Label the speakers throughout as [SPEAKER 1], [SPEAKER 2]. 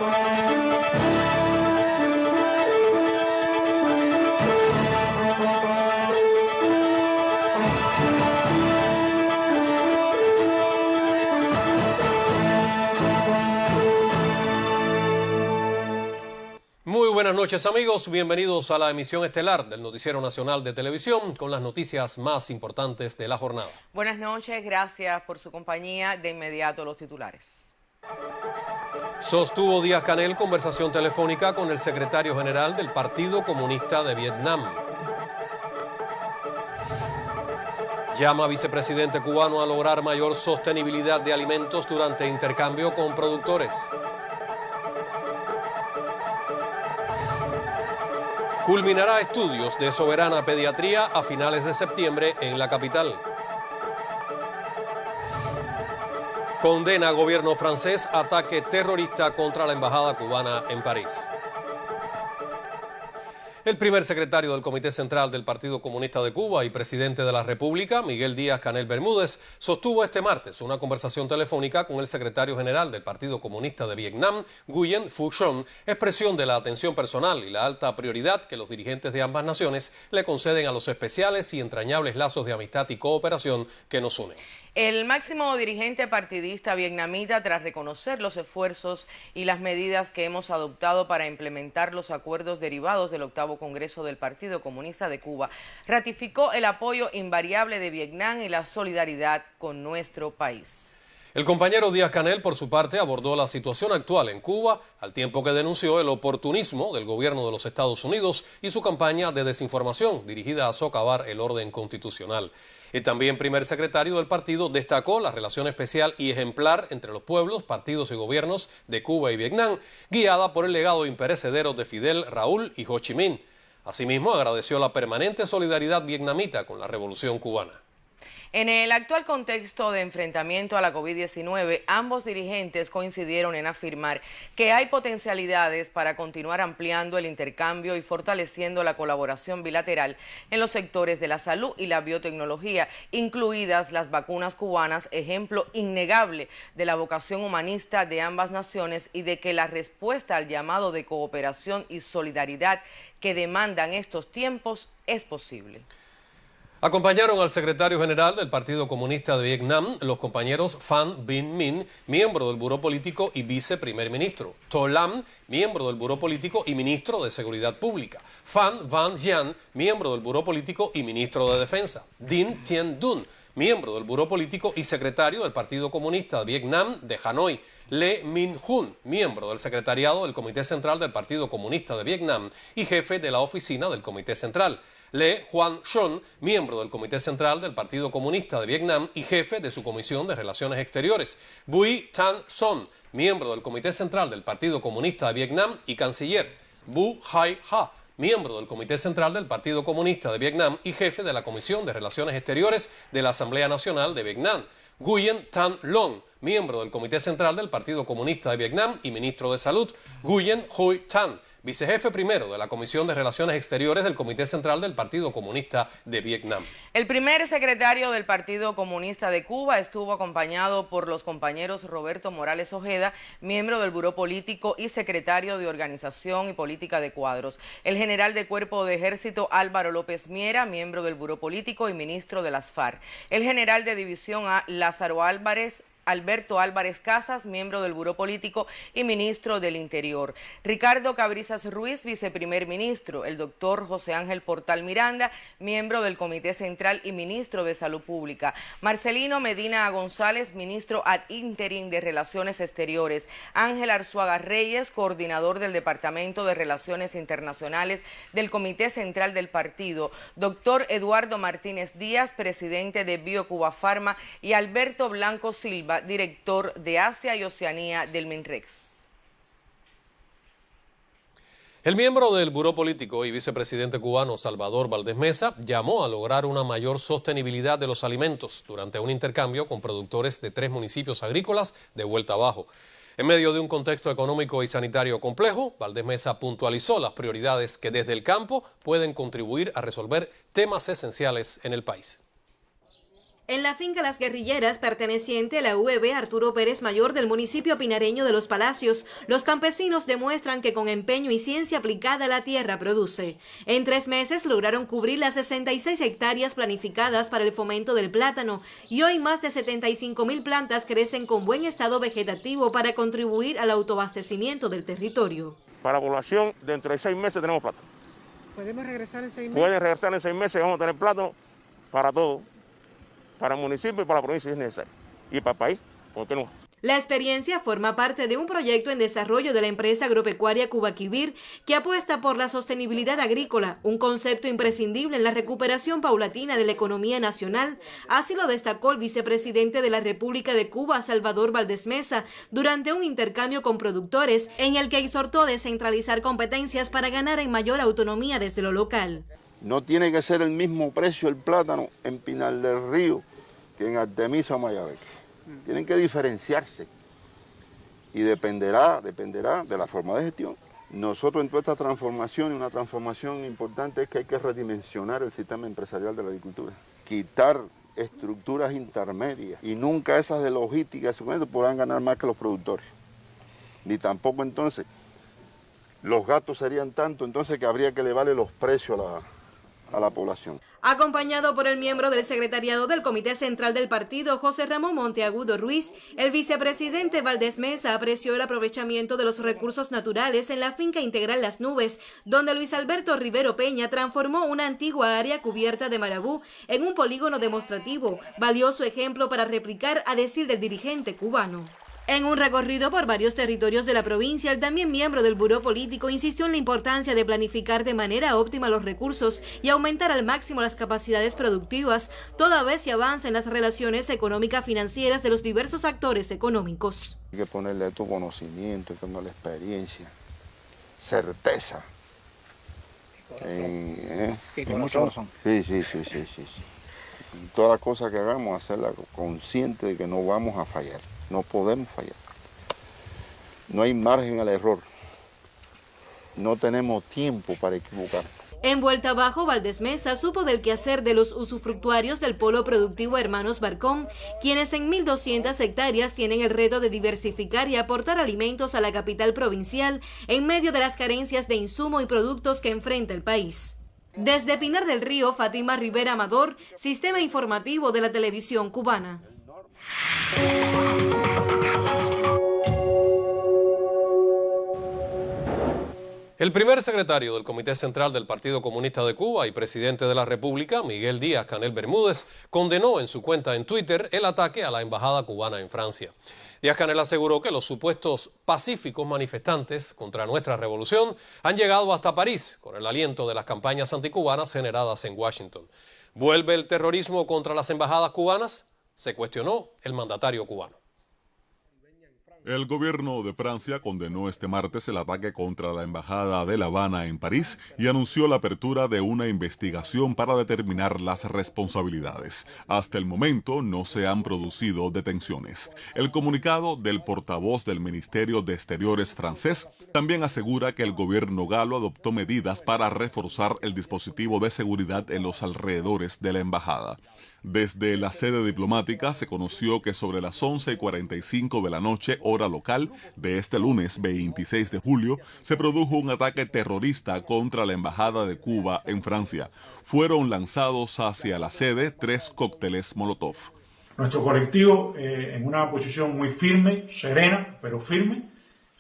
[SPEAKER 1] Muy buenas noches amigos, bienvenidos a la emisión estelar del Noticiero Nacional de Televisión con las noticias más importantes de la jornada.
[SPEAKER 2] Buenas noches, gracias por su compañía. De inmediato los titulares.
[SPEAKER 1] Sostuvo Díaz-Canel conversación telefónica con el secretario general del Partido Comunista de Vietnam. Llama a vicepresidente cubano a lograr mayor sostenibilidad de alimentos durante intercambio con productores. Culminará estudios de soberana pediatría a finales de septiembre en la capital. Condena gobierno francés ataque terrorista contra la embajada cubana en París. El primer secretario del Comité Central del Partido Comunista de Cuba y presidente de la República, Miguel Díaz-Canel Bermúdez, sostuvo este martes una conversación telefónica con el secretario general del Partido Comunista de Vietnam, Nguyen Phu Trong, expresión de la atención personal y la alta prioridad que los dirigentes de ambas naciones le conceden a los especiales y entrañables lazos de amistad y cooperación que nos unen.
[SPEAKER 2] El máximo dirigente partidista vietnamita, tras reconocer los esfuerzos y las medidas que hemos adoptado para implementar los acuerdos derivados del 8º Congreso del Partido Comunista de Cuba, ratificó el apoyo invariable de Vietnam y la solidaridad con nuestro país.
[SPEAKER 1] El compañero Díaz-Canel, por su parte, abordó la situación actual en Cuba, al tiempo que denunció el oportunismo del gobierno de los Estados Unidos y su campaña de desinformación dirigida a socavar el orden constitucional. El también primer secretario del partido destacó la relación especial y ejemplar entre los pueblos, partidos y gobiernos de Cuba y Vietnam, guiada por el legado imperecedero de Fidel, Raúl y Ho Chi Minh. Asimismo, agradeció la permanente solidaridad vietnamita con la revolución cubana.
[SPEAKER 2] En el actual contexto de enfrentamiento a la COVID-19, ambos dirigentes coincidieron en afirmar que hay potencialidades para continuar ampliando el intercambio y fortaleciendo la colaboración bilateral en los sectores de la salud y la biotecnología, incluidas las vacunas cubanas, ejemplo innegable de la vocación humanista de ambas naciones y de que la respuesta al llamado de cooperación y solidaridad que demandan estos tiempos es posible.
[SPEAKER 1] Acompañaron al secretario general del Partido Comunista de Vietnam los compañeros Phan Binh Minh, miembro del Buró Político y viceprimer ministro; To Lam, miembro del Buró Político y ministro de Seguridad Pública; Phan Van Gian, miembro del Buró Político y ministro de Defensa; Dinh Tien Dun, miembro del Buró Político y secretario del Partido Comunista de Vietnam de Hanoi; Le Minh Hun, miembro del secretariado del Comité Central del Partido Comunista de Vietnam y jefe de la oficina del Comité Central; Le Juan Son, miembro del Comité Central del Partido Comunista de Vietnam y jefe de su Comisión de Relaciones Exteriores; Bui Tan Son, miembro del Comité Central del Partido Comunista de Vietnam y canciller; Bu Hai Ha, miembro del Comité Central del Partido Comunista de Vietnam y jefe de la Comisión de Relaciones Exteriores de la Asamblea Nacional de Vietnam; Nguyen Tan Long, miembro del Comité Central del Partido Comunista de Vietnam y ministro de Salud; Nguyen Huy Tan, vicejefe primero de la Comisión de Relaciones Exteriores del Comité Central del Partido Comunista de Vietnam.
[SPEAKER 2] El primer secretario del Partido Comunista de Cuba estuvo acompañado por los compañeros Roberto Morales Ojeda, miembro del Buró Político y secretario de Organización y Política de Cuadros; el general de Cuerpo de Ejército Álvaro López Miera, miembro del Buró Político y ministro de las FARC; el general de División A Lázaro Alberto Álvarez Casas, miembro del Buró Político y ministro del Interior; Ricardo Cabrizas Ruiz, viceprimer ministro; el doctor José Ángel Portal Miranda, miembro del Comité Central y ministro de Salud Pública; Marcelino Medina González, ministro ad interim de Relaciones Exteriores; Ángel Arzuaga Reyes, coordinador del Departamento de Relaciones Internacionales del Comité Central del Partido; doctor Eduardo Martínez Díaz, presidente de BioCuba Pharma; y Alberto Blanco Silva, director de Asia y Oceanía del MINREX.
[SPEAKER 1] El miembro del Buró Político y vicepresidente cubano Salvador Valdés Mesa llamó a lograr una mayor sostenibilidad de los alimentos durante un intercambio con productores de 3 municipios agrícolas de Vuelta Abajo. En medio de un contexto económico y sanitario complejo, Valdés Mesa puntualizó las prioridades que desde el campo pueden contribuir a resolver temas esenciales en el país.
[SPEAKER 3] En la finca Las Guerrilleras, perteneciente a la UEB Arturo Pérez Mayor del municipio pinareño de Los Palacios, los campesinos demuestran que con empeño y ciencia aplicada la tierra produce. En 3 meses lograron cubrir las 66 hectáreas planificadas para el fomento del plátano y hoy más de 75.000 plantas crecen con buen estado vegetativo para contribuir al autoabastecimiento del territorio.
[SPEAKER 4] Para la población, dentro de 6 meses tenemos plátano.
[SPEAKER 5] ¿Podemos regresar en 6 meses?
[SPEAKER 4] Pueden regresar en 6 meses, vamos a tener plátano para todo. Para el municipio y para la provincia si es necesario. Y para el país, ¿por qué no?
[SPEAKER 3] La experiencia forma parte de un proyecto en desarrollo de la empresa agropecuaria Cubaquivir que apuesta por la sostenibilidad agrícola, un concepto imprescindible en la recuperación paulatina de la economía nacional. Así lo destacó el vicepresidente de la República de Cuba, Salvador Valdés Mesa, durante un intercambio con productores en el que exhortó a descentralizar competencias para ganar en mayor autonomía desde lo local.
[SPEAKER 6] No tiene que ser el mismo precio el plátano en Pinar del Río que en Artemisa o Mayabeque. Tienen que diferenciarse y dependerá de la forma de gestión. Nosotros en toda esta transformación, y una transformación importante es que hay que redimensionar el sistema empresarial de la agricultura, quitar estructuras intermedias y nunca esas de logística podrán ganar más que los productores. Ni tampoco entonces los gastos serían tanto entonces que habría que elevarle los precios a la población.
[SPEAKER 3] Acompañado por el miembro del secretariado del Comité Central del Partido, José Ramón Monteagudo Ruiz, el vicepresidente Valdés Mesa apreció el aprovechamiento de los recursos naturales en la finca integral Las Nubes, donde Luis Alberto Rivero Peña transformó una antigua área cubierta de marabú en un polígono demostrativo, valioso ejemplo para replicar a decir del dirigente cubano. En un recorrido por varios territorios de la provincia, el también miembro del Buró Político insistió en la importancia de planificar de manera óptima los recursos y aumentar al máximo las capacidades productivas, toda vez se avanza en las relaciones económicas financieras de los diversos actores económicos.
[SPEAKER 6] Hay que ponerle tu conocimiento, la experiencia, certeza.
[SPEAKER 7] Y con mucha razón.
[SPEAKER 6] Sí. Todas las cosas que hagamos, hacerlas consciente de que no vamos a fallar. No podemos fallar. No hay margen al error. No tenemos tiempo para equivocar.
[SPEAKER 3] En Vuelta Abajo, Valdés Mesa supo del quehacer de los usufructuarios del polo productivo Hermanos Barcón, quienes en 1.200 hectáreas tienen el reto de diversificar y aportar alimentos a la capital provincial en medio de las carencias de insumo y productos que enfrenta el país. Desde Pinar del Río, Fátima Rivera Amador, Sistema Informativo de la Televisión Cubana.
[SPEAKER 1] El primer secretario del Comité Central del Partido Comunista de Cuba y presidente de la República, Miguel Díaz-Canel Bermúdez, condenó en su cuenta en Twitter el ataque a la embajada cubana en Francia. Díaz-Canel aseguró que los supuestos pacíficos manifestantes contra nuestra revolución han llegado hasta París con el aliento de las campañas anticubanas generadas en Washington. ¿Vuelve el terrorismo contra las embajadas cubanas?, se cuestionó el mandatario cubano.
[SPEAKER 8] El gobierno de Francia condenó este martes el ataque contra la embajada de La Habana en París y anunció la apertura de una investigación para determinar las responsabilidades. Hasta el momento no se han producido detenciones. El comunicado del portavoz del Ministerio de Exteriores francés también asegura que el gobierno galo adoptó medidas para reforzar el dispositivo de seguridad en los alrededores de la embajada. Desde la sede diplomática se conoció que sobre las 11:45 de la noche, hora local, de este lunes 26 de julio, se produjo un ataque terrorista contra la Embajada de Cuba en Francia. Fueron lanzados hacia la sede 3 cócteles Molotov.
[SPEAKER 7] Nuestro colectivo, en una posición muy firme, serena, pero firme,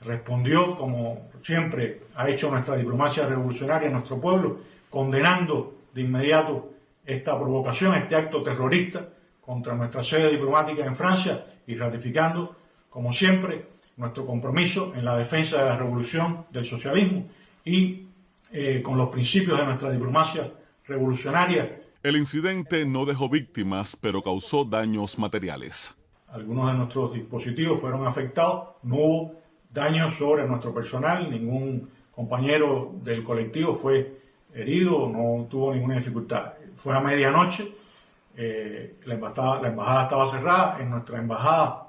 [SPEAKER 7] respondió como siempre ha hecho nuestra diplomacia revolucionaria en nuestro pueblo, condenando de inmediato esta provocación, este acto terrorista contra nuestra sede diplomática en Francia y ratificando, como siempre, nuestro compromiso en la defensa de la revolución, del socialismo y con los principios de nuestra diplomacia revolucionaria.
[SPEAKER 8] El incidente no dejó víctimas, pero causó daños materiales.
[SPEAKER 7] Algunos de nuestros dispositivos fueron afectados, no hubo daños sobre nuestro personal, ningún compañero del colectivo fue herido, no tuvo ninguna dificultad. Fue a medianoche, la embajada estaba cerrada. En nuestra embajada,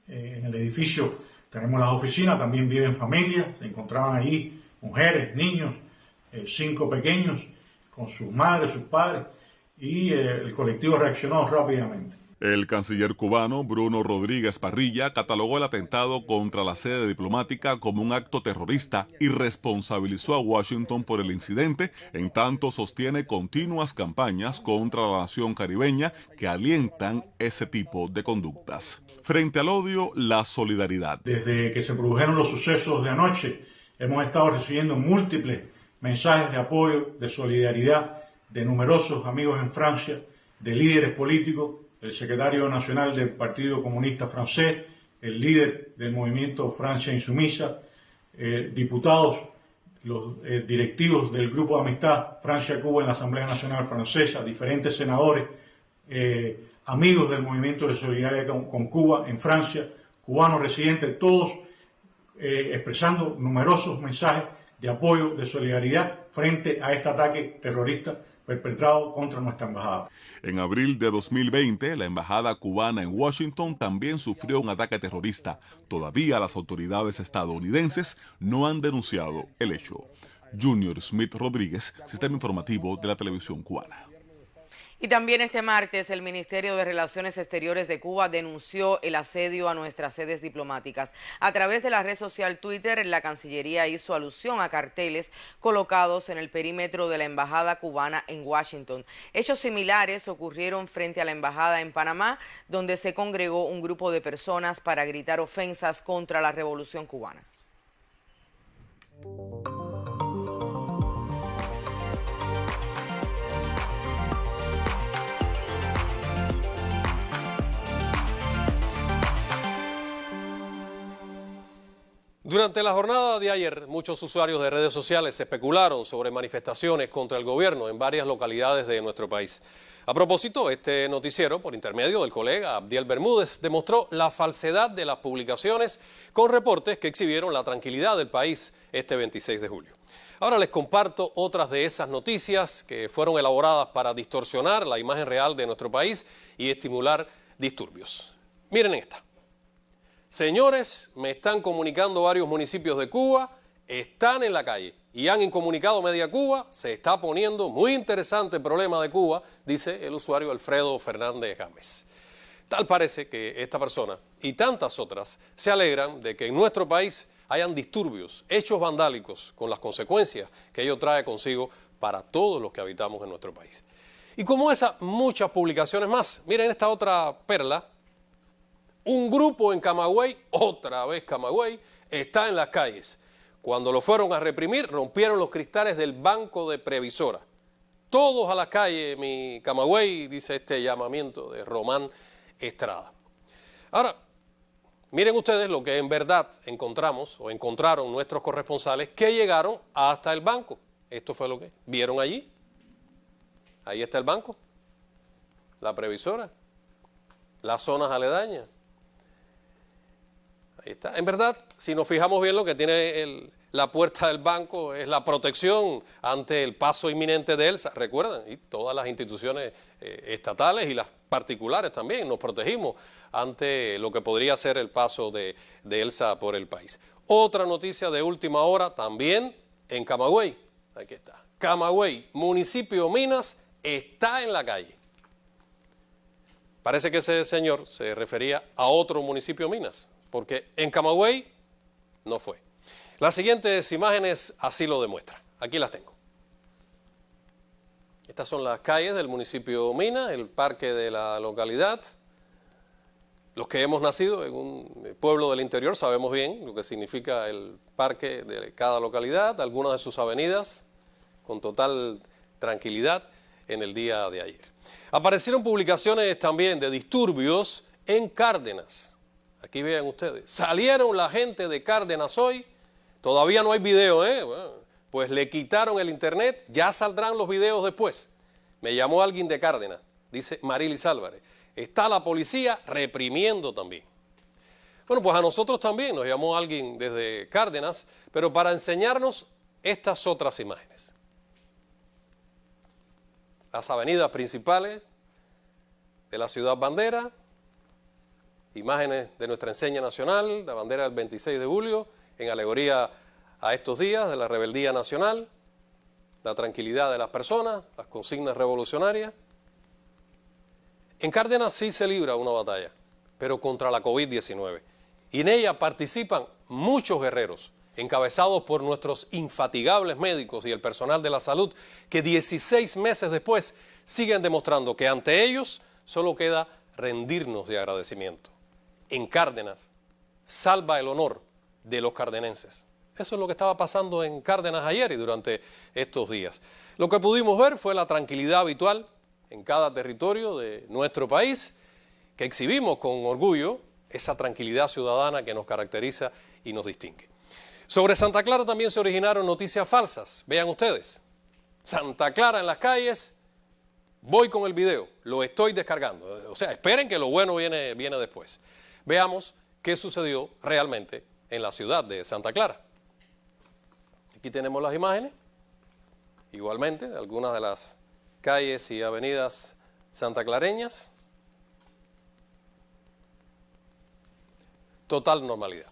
[SPEAKER 7] en el edificio, tenemos las oficinas, también viven familias, se encontraban allí mujeres, niños, 5 pequeños con sus madres, sus padres, y el colectivo reaccionó rápidamente.
[SPEAKER 8] El canciller cubano Bruno Rodríguez Parrilla catalogó el atentado contra la sede diplomática como un acto terrorista y responsabilizó a Washington por el incidente, en tanto sostiene continuas campañas contra la nación caribeña que alientan ese tipo de conductas. Frente al odio, la solidaridad.
[SPEAKER 7] Desde que se produjeron los sucesos de anoche, hemos estado recibiendo múltiples mensajes de apoyo, de solidaridad, de numerosos amigos en Francia, de líderes políticos, el secretario nacional del Partido Comunista Francés, el líder del movimiento Francia Insumisa, diputados, los directivos del Grupo de Amistad Francia-Cuba en la Asamblea Nacional Francesa, diferentes senadores, amigos del movimiento de solidaridad con Cuba en Francia, cubanos residentes, todos expresando numerosos mensajes de apoyo, de solidaridad frente a este ataque terrorista perpetrado contra nuestra embajada.
[SPEAKER 8] En abril de 2020, la embajada cubana en Washington también sufrió un ataque terrorista. Todavía las autoridades estadounidenses no han denunciado el hecho. Junior Smith Rodríguez, Sistema Informativo de la Televisión Cubana.
[SPEAKER 2] Y también este martes el Ministerio de Relaciones Exteriores de Cuba denunció el asedio a nuestras sedes diplomáticas. A través de la red social Twitter, la Cancillería hizo alusión a carteles colocados en el perímetro de la Embajada cubana en Washington. Hechos similares ocurrieron frente a la Embajada en Panamá, donde se congregó un grupo de personas para gritar ofensas contra la Revolución cubana.
[SPEAKER 1] Durante la jornada de ayer, muchos usuarios de redes sociales especularon sobre manifestaciones contra el gobierno en varias localidades de nuestro país. A propósito, este noticiero, por intermedio del colega Abdiel Bermúdez, demostró la falsedad de las publicaciones con reportes que exhibieron la tranquilidad del país este 26 de julio. Ahora les comparto otras de esas noticias que fueron elaboradas para distorsionar la imagen real de nuestro país y estimular disturbios. Miren esta. Señores, me están comunicando varios municipios de Cuba, están en la calle y han incomunicado media Cuba, se está poniendo muy interesante el problema de Cuba, dice el usuario Alfredo Fernández Gámez. Tal parece que esta persona y tantas otras se alegran de que en nuestro país hayan disturbios, hechos vandálicos con las consecuencias que ello trae consigo para todos los que habitamos en nuestro país. Y como esas, muchas publicaciones más. Miren esta otra perla. Un grupo en Camagüey, otra vez Camagüey, está en las calles. Cuando lo fueron a reprimir, rompieron los cristales del banco de Previsora. Todos a las calles, mi Camagüey, dice este llamamiento de Román Estrada. Ahora, miren ustedes lo que en verdad encontramos o encontraron nuestros corresponsales que llegaron hasta el banco. Esto fue lo que vieron allí. Ahí está el banco, la Previsora, las zonas aledañas. Ahí está. En verdad, si nos fijamos bien, lo que tiene la puerta del banco es la protección ante el paso inminente de Elsa. Recuerden, y todas las instituciones estatales y las particulares también nos protegimos ante lo que podría ser el paso de Elsa por el país. Otra noticia de última hora también en Camagüey. Aquí está. Camagüey, municipio Minas, está en la calle. Parece que ese señor se refería a otro municipio Minas, porque en Camagüey no fue. Las siguientes imágenes así lo demuestran. Aquí las tengo. Estas son las calles del municipio Minas, el parque de la localidad. Los que hemos nacido en un pueblo del interior sabemos bien lo que significa el parque de cada localidad, algunas de sus avenidas con total tranquilidad en el día de ayer. Aparecieron publicaciones también de disturbios en Cárdenas. Aquí vean ustedes, salieron la gente de Cárdenas hoy, todavía no hay video, bueno, pues le quitaron el internet, ya saldrán los videos después. Me llamó alguien de Cárdenas, dice Marilis Álvarez, está la policía reprimiendo también. Bueno, pues a nosotros también nos llamó alguien desde Cárdenas, pero para enseñarnos estas otras imágenes. Las avenidas principales de la ciudad bandera, imágenes de nuestra enseña nacional, la bandera del 26 de julio, en alegoría a estos días de la rebeldía nacional, la tranquilidad de las personas, las consignas revolucionarias. En Cárdenas sí se libra una batalla, pero contra la COVID-19. Y en ella participan muchos guerreros, encabezados por nuestros infatigables médicos y el personal de la salud, que 16 meses después siguen demostrando que ante ellos solo queda rendirnos de agradecimiento. En Cárdenas salva el honor de los cardenenses. Eso es lo que estaba pasando en Cárdenas ayer y durante estos días. Lo que pudimos ver fue la tranquilidad habitual en cada territorio de nuestro país, que exhibimos con orgullo esa tranquilidad ciudadana que nos caracteriza y nos distingue. Sobre Santa Clara también se originaron noticias falsas. Vean ustedes, Santa Clara en las calles, voy con el video, lo estoy descargando. O sea, esperen que lo bueno viene después. Veamos qué sucedió realmente en la ciudad de Santa Clara. Aquí tenemos las imágenes, igualmente, de algunas de las calles y avenidas santaclareñas. Total normalidad.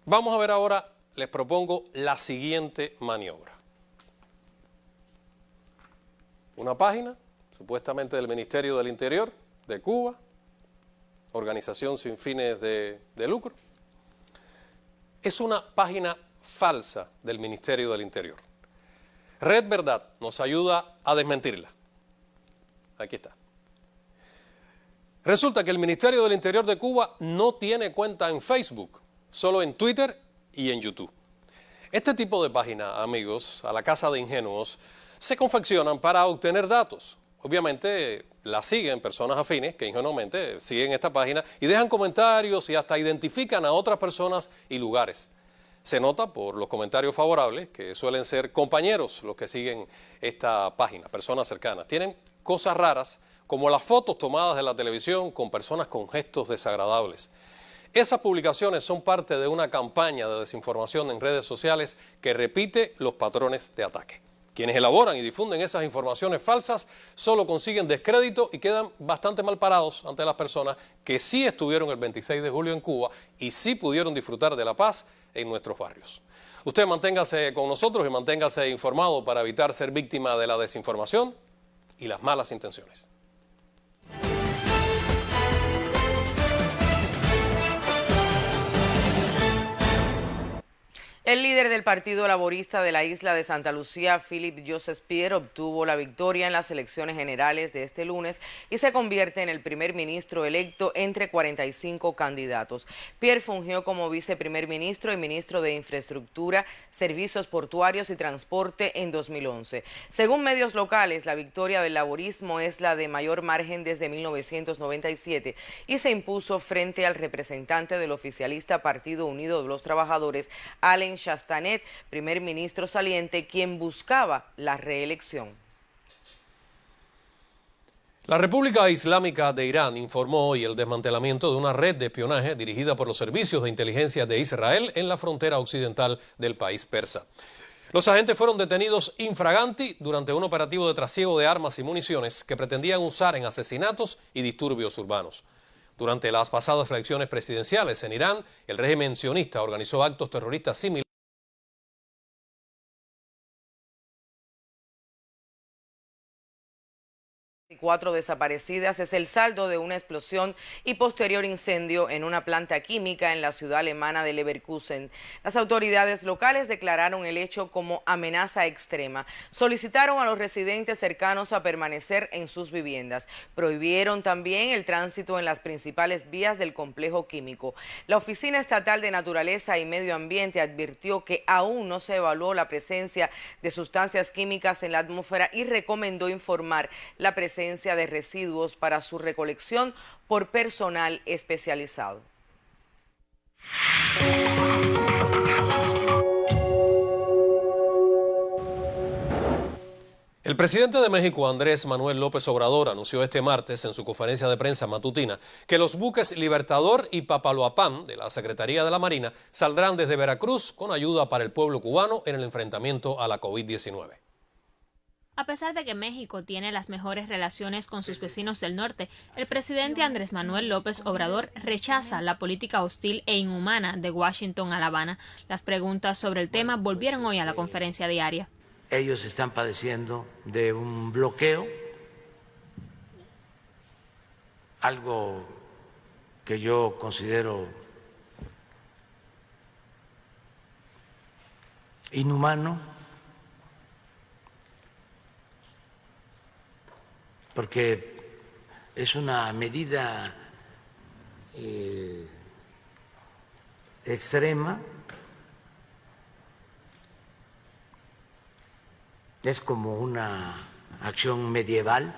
[SPEAKER 1] Vamos a ver ahora, les propongo la siguiente maniobra. Una página, supuestamente del Ministerio del Interior de Cuba, organización sin fines de lucro. Es una página falsa del Ministerio del Interior. Red Verdad nos ayuda a desmentirla. Aquí está. Resulta que el Ministerio del Interior de Cuba no tiene cuenta en Facebook, solo en Twitter y en YouTube. Este tipo de páginas, amigos, a la casa de ingenuos, se confeccionan para obtener datos. Obviamente la siguen personas afines que ingenuamente siguen esta página y dejan comentarios y hasta identifican a otras personas y lugares. Se nota por los comentarios favorables, que suelen ser compañeros los que siguen esta página, personas cercanas. Tienen cosas raras, como las fotos tomadas de la televisión con personas con gestos desagradables. Esas publicaciones son parte de una campaña de desinformación en redes sociales que repite los patrones de ataque. Quienes elaboran y difunden esas informaciones falsas solo consiguen descrédito y quedan bastante mal parados ante las personas que sí estuvieron el 26 de julio en Cuba y sí pudieron disfrutar de la paz en nuestros barrios. Usted manténgase con nosotros y manténgase informado para evitar ser víctima de la desinformación y las malas intenciones.
[SPEAKER 2] El líder del Partido Laborista de la isla de Santa Lucía, Philip Joseph Pierre, obtuvo la victoria en las elecciones generales de este lunes y se convierte en el primer ministro electo entre 45 candidatos. Pierre fungió como viceprimer ministro y ministro de Infraestructura, Servicios Portuarios y Transporte en 2011. Según medios locales, la victoria del laborismo es la de mayor margen desde 1997 y se impuso frente al representante del oficialista Partido Unido de los Trabajadores, Alen Chastanet, primer ministro saliente, quien buscaba la reelección.
[SPEAKER 1] La República Islámica de Irán informó hoy el desmantelamiento de una red de espionaje dirigida por los servicios de inteligencia de Israel en la frontera occidental del país persa. Los agentes fueron detenidos infraganti durante un operativo de trasiego de armas y municiones que pretendían usar en asesinatos y disturbios urbanos. Durante las pasadas elecciones presidenciales en Irán, el régimen sionista organizó actos terroristas similares.
[SPEAKER 2] 4 desaparecidas es el saldo de una explosión y posterior incendio en una planta química en la ciudad alemana de Leverkusen. Las autoridades locales declararon el hecho como amenaza extrema. Solicitaron a los residentes cercanos a permanecer en sus viviendas. Prohibieron también el tránsito en las principales vías del complejo químico. La Oficina Estatal de Naturaleza y Medio Ambiente advirtió que aún no se evaluó la presencia de sustancias químicas en la atmósfera y recomendó informar la presencia de residuos para su recolección por personal especializado.
[SPEAKER 1] El presidente de México, Andrés Manuel López Obrador, anunció este martes en su conferencia de prensa matutina que los buques Libertador y Papaloapán de la Secretaría de la Marina saldrán desde Veracruz con ayuda para el pueblo cubano en el enfrentamiento a la COVID-19.
[SPEAKER 9] A pesar de que México tiene las mejores relaciones con sus vecinos del norte, el presidente Andrés Manuel López Obrador rechaza la política hostil e inhumana de Washington a La Habana. Las preguntas sobre el tema volvieron hoy a la conferencia diaria.
[SPEAKER 10] Ellos están padeciendo de un bloqueo algo que yo considero inhumano, porque es una medida extrema, es como una acción medieval.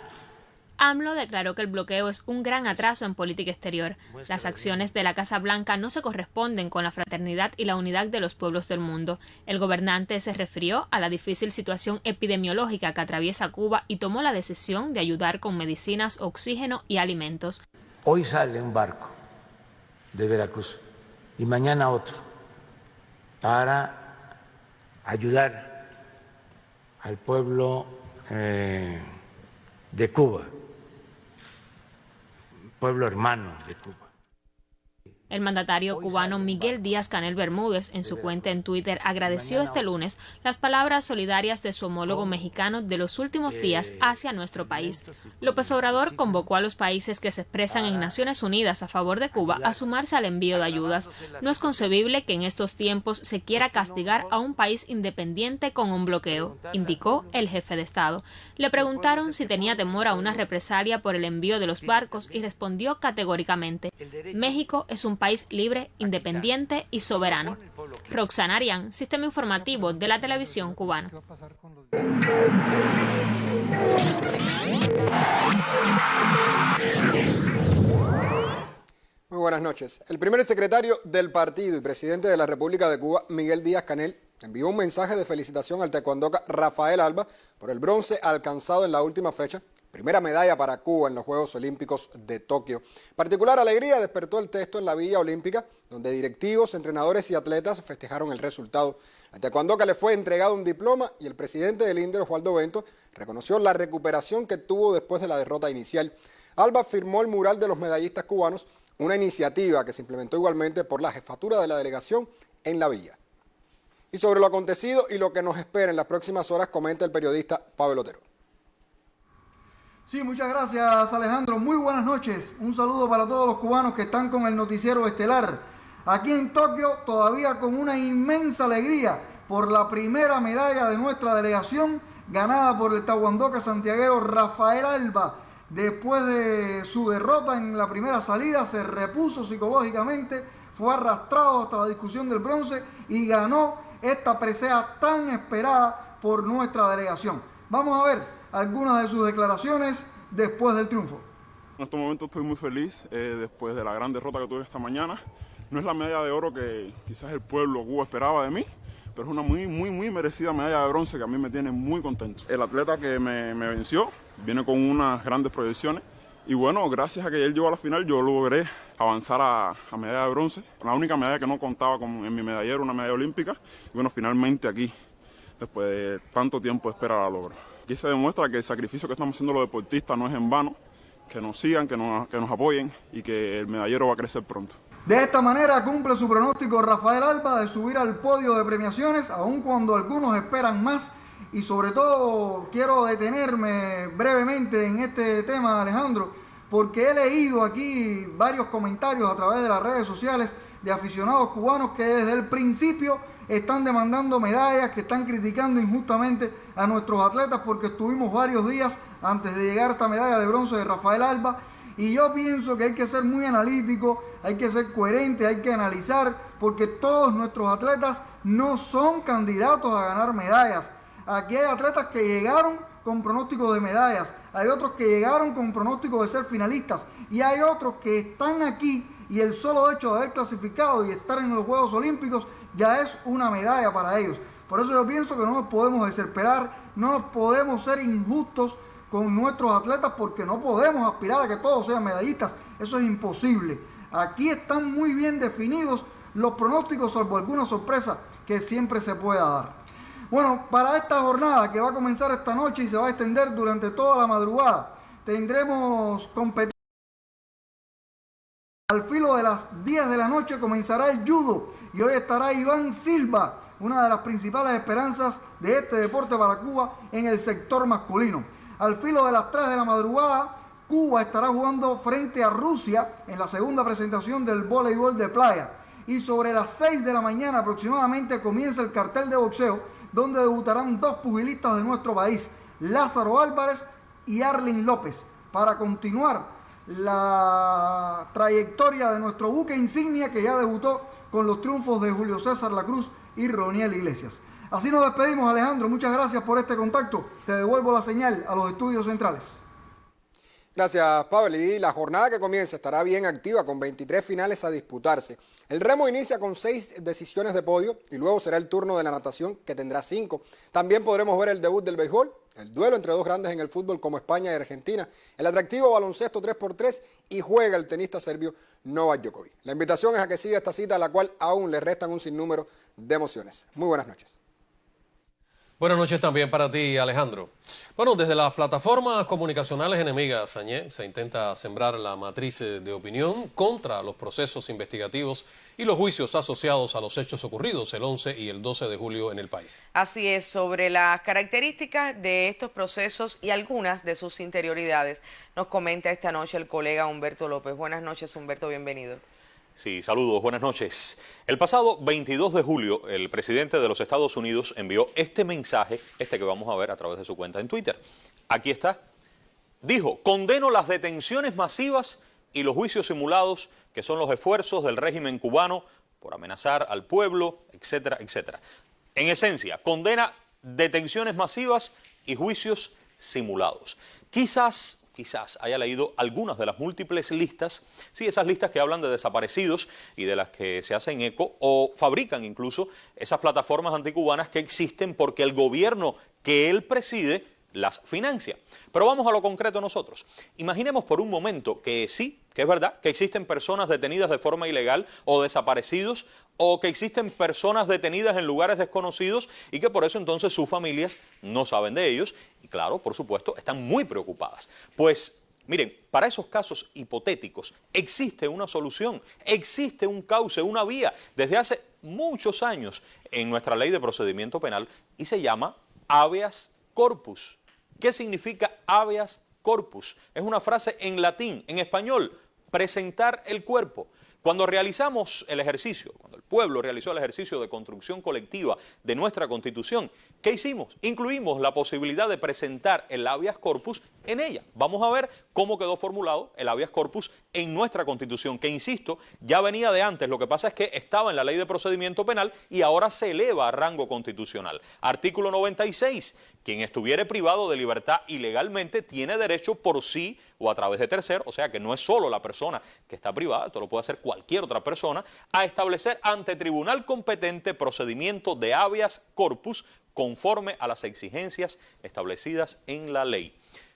[SPEAKER 9] AMLO declaró que el bloqueo es un gran atraso en política exterior. Las acciones de la Casa Blanca no se corresponden con la fraternidad y la unidad de los pueblos del mundo. El gobernante se refirió a la difícil situación epidemiológica que atraviesa Cuba y tomó la decisión de ayudar con medicinas, oxígeno y alimentos.
[SPEAKER 10] Hoy sale un barco de Veracruz y mañana otro para ayudar al pueblo de Cuba, pueblo hermano de Cuba.
[SPEAKER 9] El mandatario cubano Miguel Díaz-Canel Bermúdez, en su cuenta en Twitter, agradeció este lunes las palabras solidarias de su homólogo mexicano de los últimos días hacia nuestro país. López Obrador convocó a los países que se expresan en Naciones Unidas a favor de Cuba a sumarse al envío de ayudas. No es concebible que en estos tiempos se quiera castigar a un país independiente con un bloqueo, indicó el jefe de Estado. Le preguntaron si tenía temor a una represalia por el envío de los barcos y respondió categóricamente: México es un país libre, independiente y soberano. Roxana Arián, Sistema Informativo de la Televisión Cubana.
[SPEAKER 11] Muy buenas noches. El primer secretario del partido y presidente de la República de Cuba, Miguel Díaz-Canel, envió un mensaje de felicitación al taekwondoca Rafael Alba por el bronce alcanzado en la última fecha. Primera medalla para Cuba en los Juegos Olímpicos de Tokio. Particular alegría despertó el texto en la Villa Olímpica, donde directivos, entrenadores y atletas festejaron el resultado. Al taekwondoca le fue entregado un diploma y el presidente del INDER, Osvaldo Bento, reconoció la recuperación que tuvo después de la derrota inicial. Alba firmó el mural de los medallistas cubanos, una iniciativa que se implementó igualmente por la jefatura de la delegación en la Villa. Y sobre lo acontecido y lo que nos espera en las próximas horas, comenta el periodista Pavel Otero.
[SPEAKER 12] Sí, muchas gracias, Alejandro. Muy buenas noches. Un saludo para todos los cubanos que están con el noticiero estelar. Aquí en Tokio, todavía con una inmensa alegría por la primera medalla de nuestra delegación, ganada por el taekwondoca santiaguero Rafael Alba. Después de su derrota en la primera salida, se repuso psicológicamente, fue arrastrado hasta la discusión del bronce y ganó esta presea tan esperada por nuestra delegación. Vamos a ver algunas de sus declaraciones después del triunfo.
[SPEAKER 13] En este momento estoy muy feliz después de la gran derrota que tuve esta mañana. No es la medalla de oro que quizás el pueblo Cuba esperaba de mí, pero es una muy merecida medalla de bronce que a mí me tiene muy contento. El atleta que me venció viene con unas grandes proyecciones y bueno, gracias a que él llegó a la final, yo logré avanzar a medalla de bronce. La única medalla que no contaba en mi medallero, una medalla olímpica. Y bueno, finalmente aquí, después de tanto tiempo de espera, la logro. Aquí se demuestra que el sacrificio que estamos haciendo los deportistas no es en vano, que nos sigan, que nos apoyen y que el medallero va a crecer pronto.
[SPEAKER 12] De esta manera cumple su pronóstico Rafael Alba de subir al podio de premiaciones, aun cuando algunos esperan más. Y sobre todo quiero detenerme brevemente en este tema, Alejandro, porque he leído aquí varios comentarios a través de las redes sociales de aficionados cubanos que desde el principio están demandando medallas, que están criticando injustamente a nuestros atletas porque estuvimos varios días antes de llegar a esta medalla de bronce de Rafael Alba. Y yo pienso que hay que ser muy analítico, hay que ser coherente, hay que analizar, porque todos nuestros atletas no son candidatos a ganar medallas. Aquí hay atletas que llegaron con pronóstico de medallas, hay otros que llegaron con pronóstico de ser finalistas y hay otros que están aquí y el solo hecho de haber clasificado y estar en los Juegos Olímpicos ya es una medalla para ellos. Por eso yo pienso que no nos podemos desesperar, no nos podemos ser injustos con nuestros atletas porque no podemos aspirar a que todos sean medallistas, eso es imposible. Aquí están muy bien definidos los pronósticos, salvo alguna sorpresa que siempre se pueda dar. Bueno, para esta jornada que va a comenzar esta noche y se va a extender durante toda la madrugada, tendremos competencia. Al filo de las 10 de la noche comenzará el judo y hoy estará Iván Silva, una de las principales esperanzas de este deporte para Cuba en el sector masculino. Al filo de las 3 de la madrugada Cuba estará jugando frente a Rusia en la segunda presentación del voleibol de playa. Y sobre las 6 de la mañana aproximadamente comienza el cartel de boxeo, donde debutarán dos pugilistas de nuestro país, Lázaro Álvarez y Arlen López, para continuar la trayectoria de nuestro buque insignia que ya debutó con los triunfos de Julio César Lacruz y Roniel Iglesias. Así nos despedimos, Alejandro. Muchas gracias por este contacto. Te devuelvo la señal a los estudios centrales.
[SPEAKER 11] Gracias, Pavel. Y la jornada que comienza estará bien activa con 23 finales a disputarse. El remo inicia con 6 decisiones de podio y luego será el turno de la natación, que tendrá 5. También podremos ver el debut del béisbol, el duelo entre dos grandes en el fútbol como España y Argentina, el atractivo baloncesto 3x3 y juega el tenista serbio Novak Djokovic. La invitación es a que siga esta cita, a la cual aún le restan un sinnúmero de emociones. Muy buenas noches.
[SPEAKER 1] Buenas noches también para ti, Alejandro. Bueno, desde las plataformas comunicacionales enemigas, Añé, se intenta sembrar la matriz de opinión contra los procesos investigativos y los juicios asociados a los hechos ocurridos el 11 y el 12 de julio en el país.
[SPEAKER 2] Así es, sobre las características de estos procesos y algunas de sus interioridades, nos comenta esta noche el colega Humberto López. Buenas noches, Humberto, bienvenido.
[SPEAKER 14] Sí, saludos, buenas noches. El pasado 22 de julio, el presidente de los Estados Unidos envió este mensaje, que vamos a ver a través de su cuenta en Twitter. Aquí está. Dijo: condeno las detenciones masivas y los juicios simulados, que son los esfuerzos del régimen cubano por amenazar al pueblo, etcétera, etcétera. En esencia, condena detenciones masivas y juicios simulados. Quizás haya leído algunas de las múltiples listas, sí, esas listas que hablan de desaparecidos y de las que se hacen eco o fabrican incluso esas plataformas anticubanas que existen porque el gobierno que él preside las financia. Pero vamos a lo concreto nosotros. Imaginemos por un momento que sí, que es verdad, que existen personas detenidas de forma ilegal o desaparecidos, o que existen personas detenidas en lugares desconocidos y que por eso entonces sus familias no saben de ellos y claro, por supuesto, están muy preocupadas. Pues miren, para esos casos hipotéticos existe una solución, existe un cauce, una vía desde hace muchos años en nuestra ley de procedimiento penal y se llama habeas corpus. ¿Qué significa habeas corpus? Es una frase en latín, en español, presentar el cuerpo. Cuando realizamos el ejercicio, cuando el pueblo realizó el ejercicio de construcción colectiva de nuestra Constitución, ¿qué hicimos? Incluimos la posibilidad de presentar el habeas corpus en ella. Vamos a ver cómo quedó formulado el habeas corpus en nuestra Constitución, que insisto, ya venía de antes, lo que pasa es que estaba en la ley de procedimiento penal y ahora se eleva a rango constitucional. Artículo 96, quien estuviere privado de libertad ilegalmente tiene derecho por sí o a través de tercero, o sea que no es solo la persona que está privada, esto lo puede hacer cualquier otra persona, a establecer ante tribunal competente procedimiento de habeas corpus conforme a las exigencias establecidas en la ley.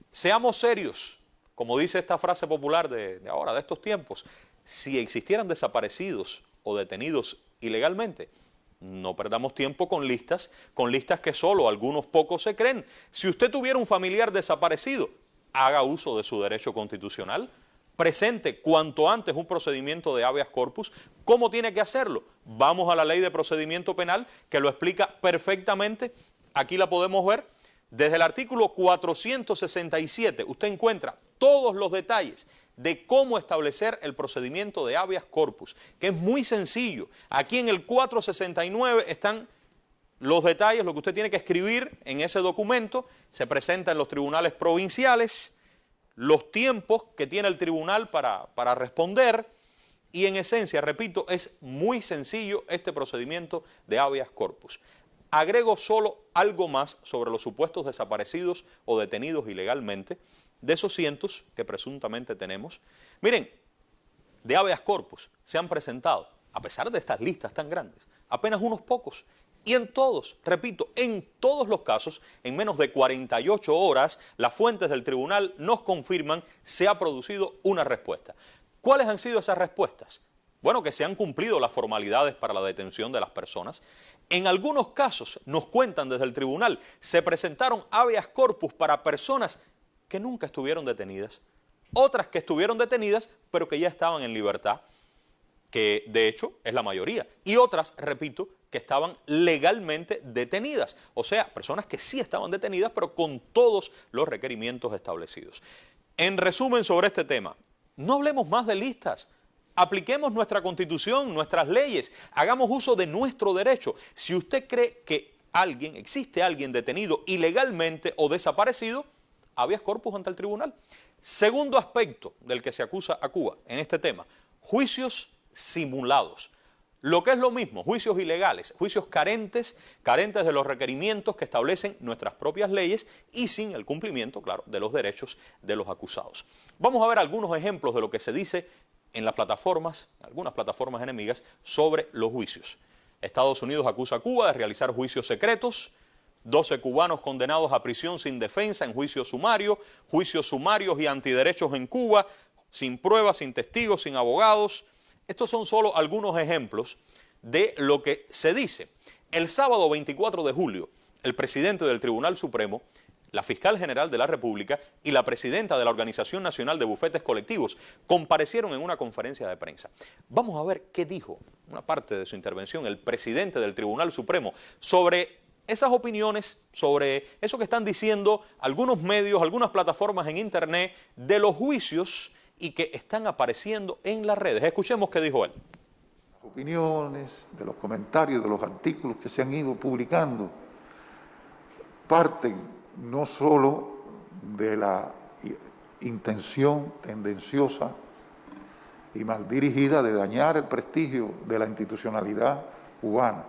[SPEAKER 14] Seamos serios, como dice esta frase popular de ahora, de estos tiempos, si existieran desaparecidos o detenidos ilegalmente, no perdamos tiempo con listas que solo algunos pocos se creen. Si usted tuviera un familiar desaparecido, haga uso de su derecho constitucional, presente cuanto antes un procedimiento de habeas corpus. ¿Cómo tiene que hacerlo? Vamos a la ley de procedimiento penal que lo explica perfectamente. Aquí la podemos ver. Desde el artículo 467 usted encuentra todos los detalles de cómo establecer el procedimiento de habeas corpus, que es muy sencillo. Aquí en el 469 están los detalles, lo que usted tiene que escribir en ese documento, se presenta en los tribunales provinciales, los tiempos que tiene el tribunal para responder y en esencia, repito, es muy sencillo este procedimiento de habeas corpus. Agrego solo algo más sobre los supuestos desaparecidos o detenidos ilegalmente, de esos cientos que presuntamente tenemos. Miren, de habeas corpus se han presentado, a pesar de estas listas tan grandes, apenas unos pocos. Y en todos, repito, en todos los casos, en menos de 48 horas, las fuentes del tribunal nos confirman se ha producido una respuesta. ¿Cuáles han sido esas respuestas? Bueno, que se han cumplido las formalidades para la detención de las personas. En algunos casos, nos cuentan desde el tribunal, se presentaron habeas corpus para personas que nunca estuvieron detenidas, otras que estuvieron detenidas, pero que ya estaban en libertad, que de hecho es la mayoría, y otras, repito, que estaban legalmente detenidas, o sea, personas que sí estaban detenidas, pero con todos los requerimientos establecidos. En resumen sobre este tema, no hablemos más de listas. Apliquemos nuestra Constitución, nuestras leyes, hagamos uso de nuestro derecho. Si usted cree que existe alguien detenido ilegalmente o desaparecido, habeas corpus ante el tribunal. Segundo aspecto del que se acusa a Cuba en este tema, juicios simulados. Lo que es lo mismo, juicios ilegales, juicios carentes de los requerimientos que establecen nuestras propias leyes y sin el cumplimiento, claro, de los derechos de los acusados. Vamos a ver algunos ejemplos de lo que se dice en las plataformas, algunas plataformas enemigas, sobre los juicios. Estados Unidos acusa a Cuba de realizar juicios secretos, 12 cubanos condenados a prisión sin defensa en juicio sumario, juicios sumarios y antiderechos en Cuba, sin pruebas, sin testigos, sin abogados. Estos son solo algunos ejemplos de lo que se dice. El sábado 24 de julio, el presidente del Tribunal Supremo, la fiscal general de la República y la presidenta de la Organización Nacional de Bufetes Colectivos comparecieron en una conferencia de prensa. Vamos a ver qué dijo, una parte de su intervención, el presidente del Tribunal Supremo sobre esas opiniones, sobre eso que están diciendo algunos medios, algunas plataformas en internet de los juicios y que están apareciendo en las redes. Escuchemos qué dijo él.
[SPEAKER 15] Las opiniones, de los comentarios, de los artículos que se han ido publicando parten no solo de la intención tendenciosa y mal dirigida de dañar el prestigio de la institucionalidad cubana.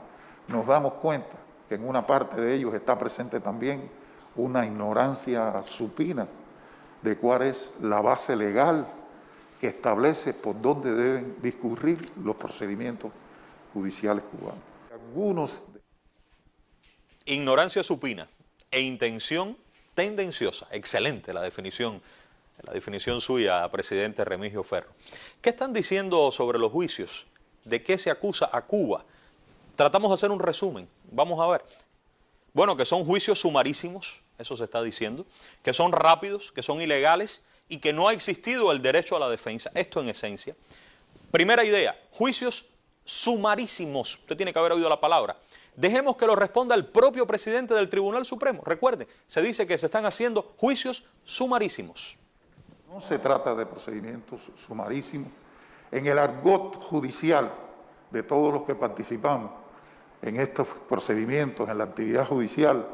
[SPEAKER 15] Nos damos cuenta que en una parte de ellos está presente también una ignorancia supina de cuál es la base legal que establece por dónde deben discurrir los procedimientos judiciales cubanos.
[SPEAKER 14] Ignorancia supina e intención tendenciosa. Excelente la definición suya, presidente Remigio Ferro. ¿Qué están diciendo sobre los juicios? ¿De qué se acusa a Cuba? Tratamos de hacer un resumen. Vamos a ver. Bueno, que son juicios sumarísimos, eso se está diciendo, que son rápidos, que son ilegales y que no ha existido el derecho a la defensa. Esto en esencia. Primera idea, juicios sumarísimos. Usted tiene que haber oído la palabra. Dejemos que lo responda el propio presidente del Tribunal Supremo. Recuerden, se dice que se están haciendo juicios sumarísimos.
[SPEAKER 15] No se trata de procedimientos sumarísimos. En el argot judicial de todos los que participamos en estos procedimientos, en la actividad judicial,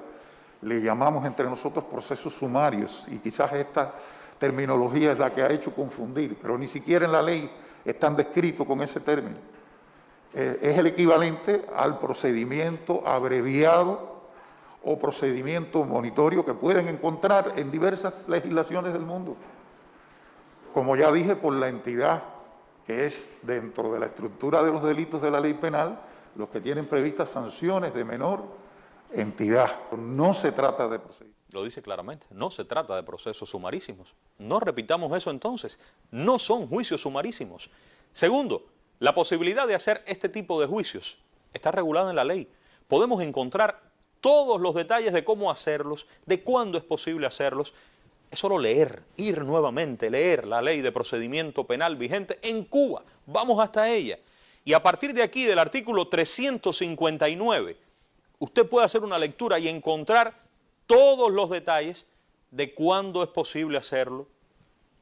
[SPEAKER 15] le llamamos entre nosotros procesos sumarios y quizás esta terminología es la que ha hecho confundir, pero ni siquiera en la ley están descritos con ese término. Es el equivalente al procedimiento abreviado o procedimiento monitorio que pueden encontrar en diversas legislaciones del mundo. Como ya dije, por la entidad que es dentro de la estructura de los delitos de la ley penal, los que tienen previstas sanciones de menor entidad. No se trata de procedimientos.
[SPEAKER 14] Lo dice claramente, no se trata de procesos sumarísimos. No repitamos eso entonces, no son juicios sumarísimos. Segundo, la posibilidad de hacer este tipo de juicios está regulada en la ley. Podemos encontrar todos los detalles de cómo hacerlos, de cuándo es posible hacerlos. Es solo leer, ir nuevamente, leer la ley de procedimiento penal vigente en Cuba. Vamos hasta ella. Y a partir de aquí, del artículo 359, usted puede hacer una lectura y encontrar todos los detalles de cuándo es posible hacerlo,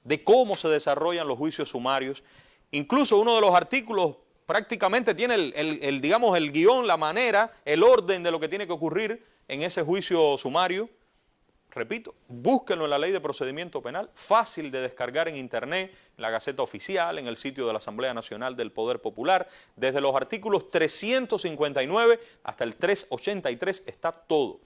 [SPEAKER 14] de cómo se desarrollan los juicios sumarios. Incluso uno de los artículos prácticamente tiene el guión, la manera, el orden de lo que tiene que ocurrir en ese juicio sumario. Repito, búsquenlo en la Ley de Procedimiento Penal, fácil de descargar en internet, en la Gaceta Oficial, en el sitio de la Asamblea Nacional del Poder Popular. Desde los artículos 359 hasta el 383 está todo.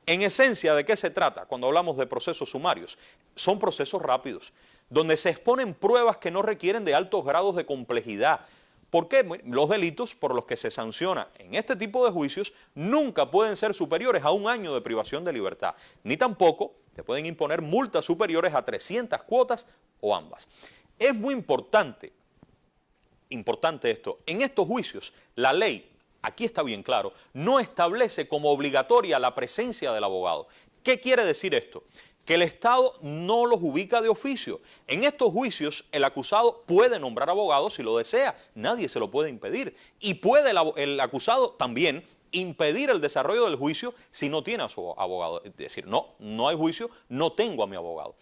[SPEAKER 14] En esencia, ¿de qué se trata cuando hablamos de procesos sumarios? Son procesos rápidos, donde se exponen pruebas que no requieren de altos grados de complejidad. ¿Por qué? Los delitos por los que se sanciona en este tipo de juicios nunca pueden ser superiores a 1 año de privación de libertad, ni tampoco te pueden imponer multas superiores a 300 cuotas o ambas. Es muy importante esto. En estos juicios, la ley, aquí está bien claro, no establece como obligatoria la presencia del abogado. ¿Qué quiere decir esto? Que el Estado no los ubica de oficio. En estos juicios el acusado puede nombrar abogado si lo desea, nadie se lo puede impedir. Y puede el acusado también impedir el desarrollo del juicio si no tiene a su abogado. Es decir, no hay juicio, no tengo a mi abogado.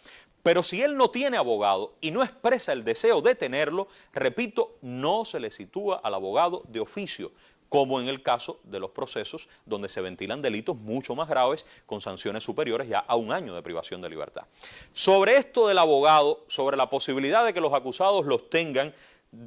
[SPEAKER 14] Pero si él no tiene abogado y no expresa el deseo de tenerlo, repito, no se le sitúa al abogado de oficio, como en el caso de los procesos donde se ventilan delitos mucho más graves con sanciones superiores ya a 1 año de privación de libertad. Sobre esto del abogado, sobre la posibilidad de que los acusados los tengan,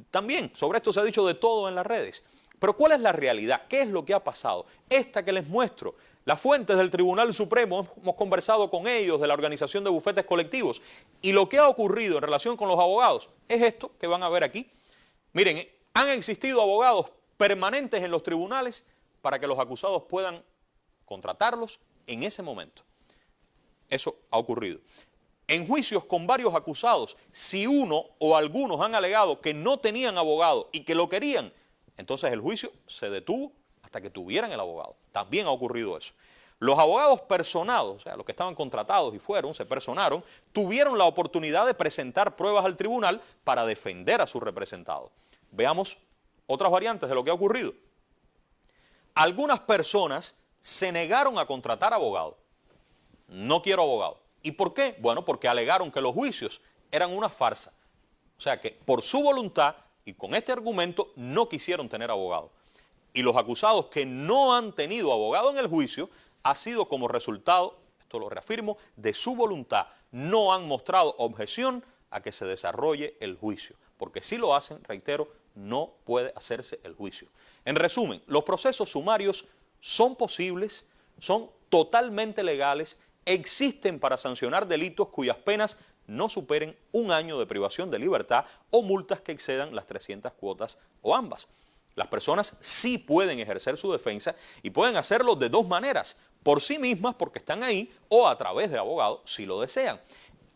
[SPEAKER 14] también sobre esto se ha dicho de todo en las redes. Pero ¿cuál es la realidad? ¿Qué es lo que ha pasado? Esta que les muestro. Las fuentes del Tribunal Supremo, hemos conversado con ellos de la Organización de Bufetes Colectivos, y lo que ha ocurrido en relación con los abogados es esto que van a ver aquí. Miren, han existido abogados permanentes en los tribunales para que los acusados puedan contratarlos en ese momento. Eso ha ocurrido. En juicios con varios acusados, si uno o algunos han alegado que no tenían abogado y que lo querían, entonces el juicio se detuvo hasta que tuvieran el abogado. También ha ocurrido eso. Los abogados personados, o sea, los que estaban contratados y se personaron, tuvieron la oportunidad de presentar pruebas al tribunal para defender a su representado. Veamos otras variantes de lo que ha ocurrido. Algunas personas se negaron a contratar abogado. No quiero abogado. ¿Y por qué? Bueno, porque alegaron que los juicios eran una farsa. O sea que por su voluntad y con este argumento no quisieron tener abogado. Y los acusados que no han tenido abogado en el juicio ha sido como resultado, esto lo reafirmo, de su voluntad. No han mostrado objeción a que se desarrolle el juicio. Porque si lo hacen, reitero, no puede hacerse el juicio. En resumen, los procesos sumarios son posibles, son totalmente legales, existen para sancionar delitos cuyas penas no superen 1 año de privación de libertad o multas que excedan las 300 cuotas o ambas. Las personas sí pueden ejercer su defensa y pueden hacerlo de 2 maneras, por sí mismas porque están ahí o a través de abogados si lo desean.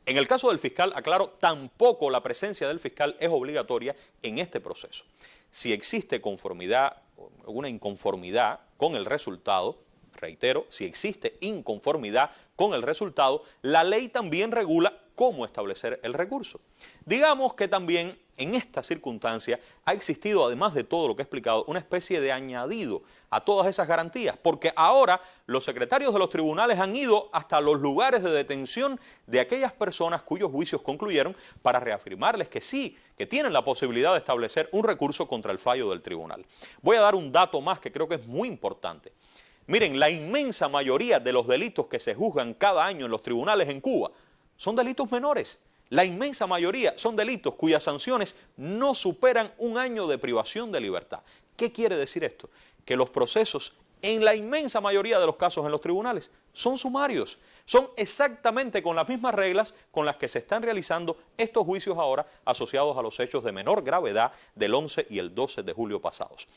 [SPEAKER 14] En el caso del fiscal, aclaro, tampoco la presencia del fiscal es obligatoria en este proceso. Si existe conformidad o alguna inconformidad con el resultado, reitero, si existe inconformidad con el resultado, la ley también regula cómo establecer el recurso. Digamos que también en esta circunstancia ha existido, además de todo lo que he explicado, una especie de añadido a todas esas garantías, porque ahora los secretarios de los tribunales han ido hasta los lugares de detención de aquellas personas cuyos juicios concluyeron para reafirmarles que sí, que tienen la posibilidad de establecer un recurso contra el fallo del tribunal. Voy a dar un dato más que creo que es muy importante. Miren, la inmensa mayoría de los delitos que se juzgan cada año en los tribunales en Cuba son delitos menores. La inmensa mayoría son delitos cuyas sanciones no superan 1 año de privación de libertad. ¿Qué quiere decir esto? Que los procesos, en la inmensa mayoría de los casos en los tribunales, son sumarios. Son exactamente con las mismas reglas con las que se están realizando estos juicios ahora asociados a los hechos de menor gravedad del 11 y el 12 de julio pasados.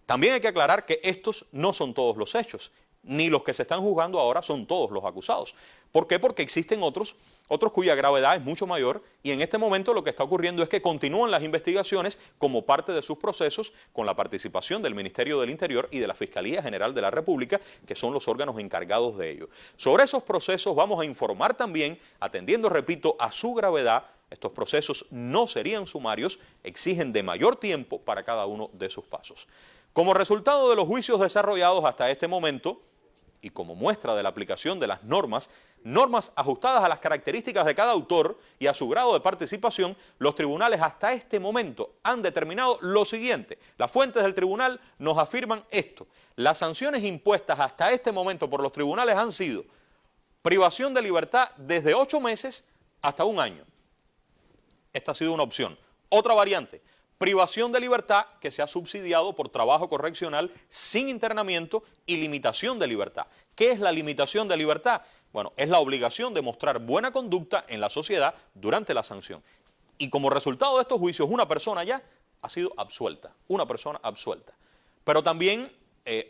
[SPEAKER 14] También hay que aclarar que estos no son todos los hechos, ni los que se están juzgando ahora son todos los acusados. ¿Por qué? Porque existen otros cuya gravedad es mucho mayor y en este momento lo que está ocurriendo es que continúan las investigaciones como parte de sus procesos con la participación del Ministerio del Interior y de la Fiscalía General de la República, que son los órganos encargados de ello. Sobre esos procesos vamos a informar también, atendiendo, repito, a su gravedad. Estos procesos no serían sumarios, exigen de mayor tiempo para cada uno de sus pasos. Como resultado de los juicios desarrollados hasta este momento, y como muestra de la aplicación de las normas ajustadas a las características de cada autor y a su grado de participación, los tribunales hasta este momento han determinado lo siguiente. Las fuentes del tribunal nos afirman esto. Las sanciones impuestas hasta este momento por los tribunales han sido privación de libertad desde 8 meses hasta 1 año. Esta ha sido una opción. Otra variante, privación de libertad que se ha subsidiado por trabajo correccional sin internamiento y limitación de libertad. ¿Qué es la limitación de libertad? Bueno, es la obligación de mostrar buena conducta en la sociedad durante la sanción. Y como resultado de estos juicios, una persona ya ha sido absuelta, una persona absuelta. Pero también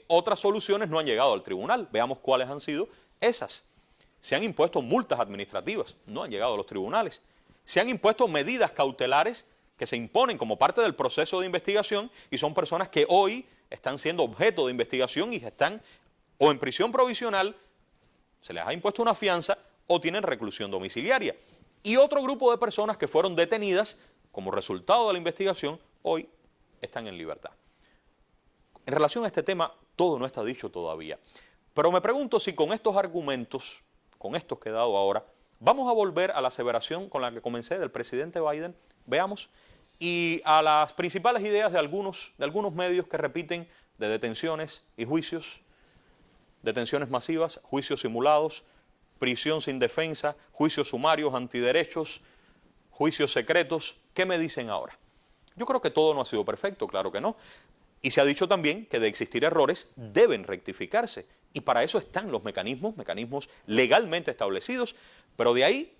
[SPEAKER 14] otras soluciones no han llegado al tribunal. Veamos cuáles han sido esas. Se han impuesto multas administrativas, no han llegado a los tribunales. Se han impuesto medidas cautelares que se imponen como parte del proceso de investigación y son personas que hoy están siendo objeto de investigación y están o en prisión provisional, se les ha impuesto una fianza o tienen reclusión domiciliaria. Y otro grupo de personas que fueron detenidas como resultado de la investigación hoy están en libertad. En relación a este tema, todo no está dicho todavía. Pero me pregunto si con estos argumentos, con estos que he dado ahora, Vamos a volver a la aseveración con la que comencé del presidente Biden, veamos, y a las principales ideas de algunos medios que repiten de detenciones y juicios, detenciones masivas, juicios simulados, prisión sin defensa, juicios sumarios, antiderechos, juicios secretos. ¿Qué me dicen ahora? Yo creo que todo no ha sido perfecto, claro que no. Y se ha dicho también que de existir errores deben rectificarse. Y para eso están los mecanismos legalmente establecidos. Pero de ahí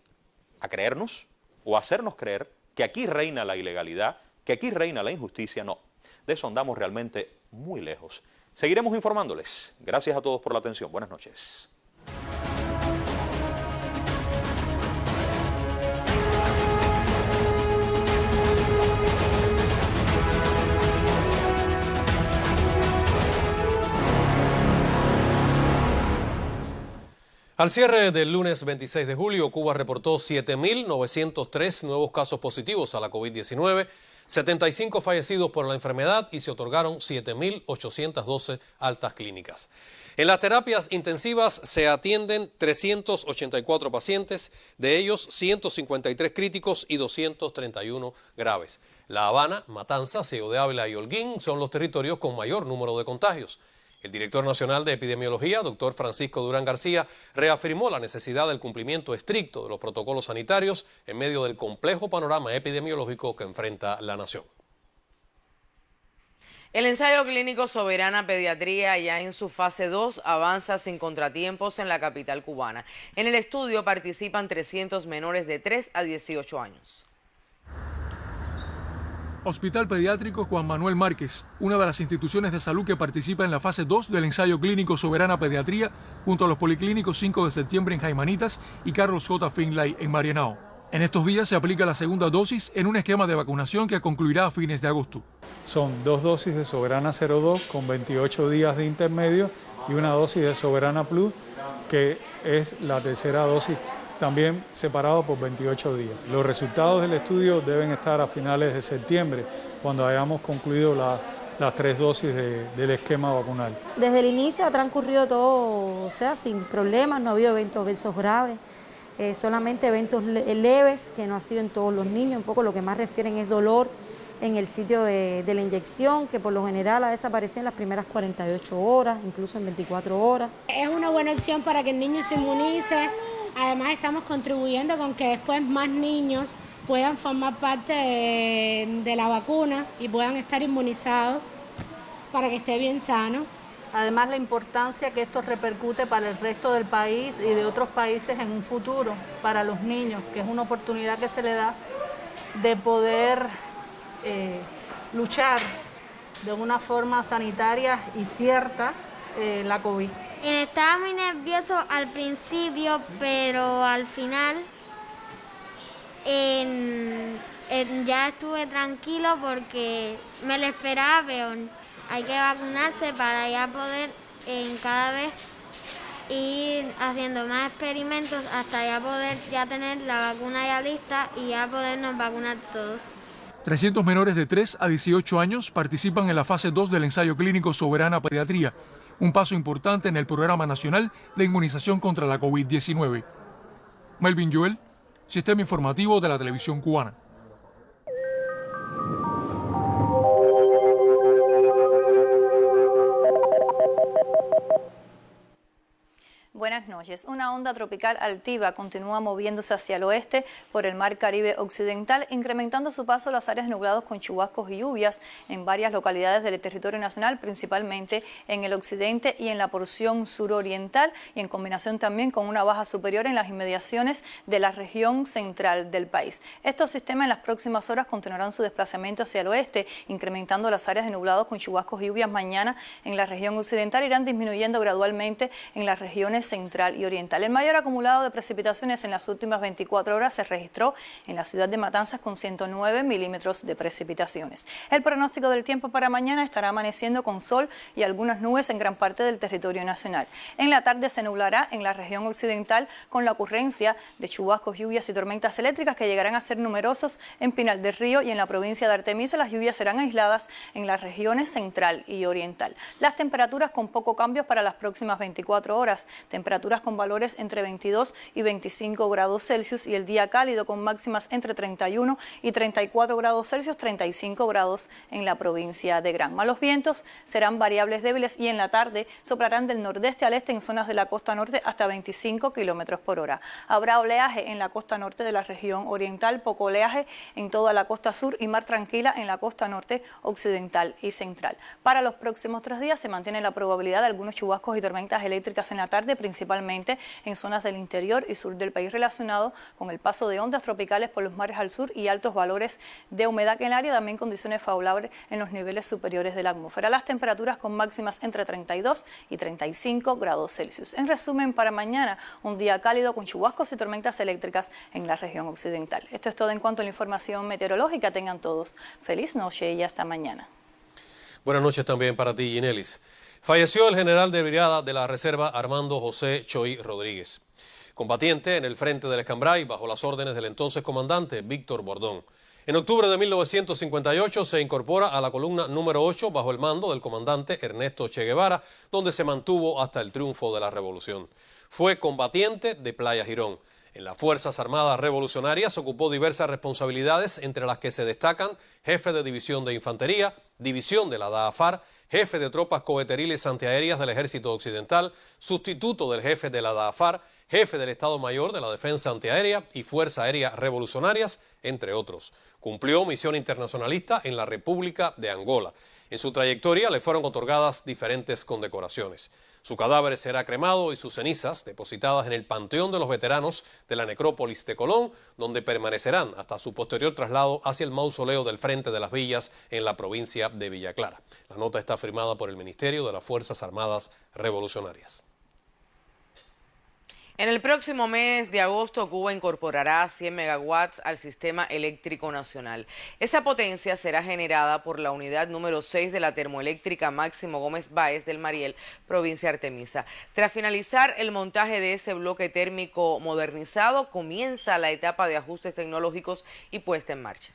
[SPEAKER 14] a creernos o hacernos creer que aquí reina la ilegalidad, que aquí reina la injusticia, no. De eso andamos realmente muy lejos. Seguiremos informándoles. Gracias a todos por la atención. Buenas noches.
[SPEAKER 1] Al cierre del lunes 26 de julio, Cuba reportó 7.903 nuevos casos positivos a la COVID-19, 75 fallecidos por la enfermedad y se otorgaron 7.812 altas clínicas. En las terapias intensivas se atienden 384 pacientes, de ellos 153 críticos y 231 graves. La Habana, Matanzas, Ciego de Ávila y Holguín son los territorios con mayor número de contagios. El director nacional de epidemiología, doctor Francisco Durán García, reafirmó la necesidad del cumplimiento estricto de los protocolos sanitarios en medio del complejo panorama epidemiológico que enfrenta la nación.
[SPEAKER 2] El ensayo clínico Soberana Pediatría, ya en su fase 2, avanza sin contratiempos en la capital cubana. En el estudio participan 300 menores de 3 a 18 años.
[SPEAKER 16] Hospital Pediátrico Juan Manuel Márquez, una de las instituciones de salud que participa en la fase 2 del ensayo clínico Soberana Pediatría, junto a los policlínicos 5 de septiembre en Jaimanitas y Carlos J. Finlay en Marianao. En estos días se aplica la segunda dosis en un esquema de vacunación que concluirá a fines de agosto.
[SPEAKER 17] Son 2 dosis de Soberana 02 con 28 días de intermedio y una dosis de Soberana Plus, que es la tercera dosis, también separado por 28 días. Los resultados del estudio deben estar a finales de septiembre, cuando hayamos concluido las 3 dosis del esquema vacunal.
[SPEAKER 18] Desde el inicio ha transcurrido todo, sin problemas, no ha habido eventos graves, solamente eventos leves, que no ha sido en todos los niños. Un poco lo que más refieren es dolor en el sitio de la inyección, que por lo general ha desaparecido en las primeras 48 horas, incluso en 24 horas.
[SPEAKER 19] Es una buena opción para que el niño se inmunice. Además estamos contribuyendo con que después más niños puedan formar parte de la vacuna y puedan estar inmunizados para que esté bien sano.
[SPEAKER 20] Además, la importancia que esto repercute para el resto del país y de otros países en un futuro, para los niños, que es una oportunidad que se le da de poder luchar de una forma sanitaria y cierta la COVID.
[SPEAKER 21] Estaba muy nervioso al principio, pero al final ya estuve tranquilo porque me lo esperaba, pero hay que vacunarse para ya poder cada vez ir haciendo más experimentos hasta ya poder tener la vacuna ya lista y ya podernos vacunar todos.
[SPEAKER 16] 300 menores de 3 a 18 años participan en la fase 2 del ensayo clínico Soberana Pediatría, un paso importante en el Programa Nacional de Inmunización contra la COVID-19. Melvin Joel, Sistema Informativo de la Televisión Cubana.
[SPEAKER 22] Buenas noches. Una onda tropical altiva continúa moviéndose hacia el oeste por el Mar Caribe Occidental, incrementando su paso las áreas nubladas con chubascos y lluvias en varias localidades del territorio nacional, principalmente en el occidente y en la porción suroriental, y en combinación también con una baja superior en las inmediaciones de la región central del país. Estos sistemas en las próximas horas continuarán su desplazamiento hacia el oeste, incrementando las áreas de nublados con chubascos y lluvias mañana en la región occidental, irán disminuyendo gradualmente en las regiones central y oriental. El mayor acumulado de precipitaciones en las últimas 24 horas se registró en la ciudad de Matanzas con 109 milímetros de precipitaciones. El pronóstico del tiempo para mañana estará amaneciendo con sol y algunas nubes en gran parte del territorio nacional. En la tarde se nublará en la región occidental con la ocurrencia de chubascos, lluvias y tormentas eléctricas que llegarán a ser numerosos en Pinal del Río y en la provincia de Artemisa. Las lluvias serán aisladas en las regiones central y oriental. Las temperaturas con poco cambios para las próximas 24 horas. temperaturas con valores entre 22 y 25 grados Celsius y el día cálido con máximas entre 31 y 34 grados Celsius, 35 grados en la provincia de Granma. Los vientos serán variables débiles y en la tarde soplarán del nordeste al este en zonas de la costa norte hasta 25 kilómetros por hora. Habrá oleaje en la costa norte de la región oriental, poco oleaje en toda la costa sur y mar tranquila en la costa norte, occidental y central. Para los próximos 3 días se mantiene la probabilidad de algunos chubascos y tormentas eléctricas en la tarde, principalmente en zonas del interior y sur del país relacionado con el paso de ondas tropicales por los mares al sur y altos valores de humedad en el área, también condiciones favorables en los niveles superiores de la atmósfera. Las temperaturas con máximas entre 32 y 35 grados Celsius. En resumen, para mañana, un día cálido con chubascos y tormentas eléctricas en la región occidental. Esto es todo en cuanto a la información meteorológica. Tengan todos feliz noche y hasta mañana.
[SPEAKER 1] Buenas noches también para ti, Ginelis. Falleció el general de brigada de la Reserva Armando José Choy Rodríguez, combatiente en el frente del Escambray bajo las órdenes del entonces comandante Víctor Bordón. En octubre de 1958 se incorpora a la columna número 8 bajo el mando del comandante Ernesto Che Guevara, donde se mantuvo hasta el triunfo de la revolución. Fue combatiente de Playa Girón. En las Fuerzas Armadas Revolucionarias ocupó diversas responsabilidades, entre las que se destacan jefe de división de infantería, división de la DAAFAR, jefe de tropas coheteriles antiaéreas del Ejército Occidental, sustituto del jefe de la DAAFAR, jefe del Estado Mayor de la Defensa Antiaérea y Fuerza Aérea Revolucionarias, entre otros. Cumplió misión internacionalista en la República de Angola. En su trayectoria le fueron otorgadas diferentes condecoraciones. Su cadáver será cremado y sus cenizas depositadas en el Panteón de los Veteranos de la Necrópolis de Colón, donde permanecerán hasta su posterior traslado hacia el mausoleo del Frente de las Villas en la provincia de Villa Clara. La nota está firmada por el Ministerio de las Fuerzas Armadas Revolucionarias.
[SPEAKER 2] En el próximo mes de agosto, Cuba incorporará 100 megawatts al sistema eléctrico nacional. Esa potencia será generada por la unidad número 6 de la termoeléctrica Máximo Gómez Báez del Mariel, provincia de Artemisa. Tras finalizar el montaje de ese bloque térmico modernizado, comienza la etapa de ajustes tecnológicos y puesta en marcha.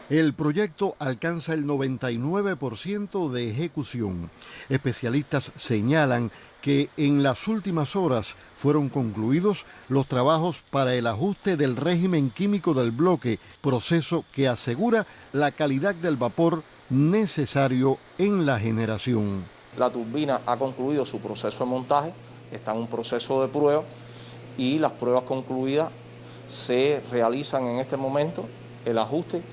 [SPEAKER 4] El proyecto alcanza el 99% de ejecución. Especialistas señalan que en las últimas horas fueron concluidos los trabajos para el ajuste del régimen químico del bloque, proceso que asegura la calidad del vapor necesario en la generación.
[SPEAKER 5] La turbina ha concluido su proceso de montaje, está en un proceso de prueba y las pruebas concluidas se realizan en este momento el ajuste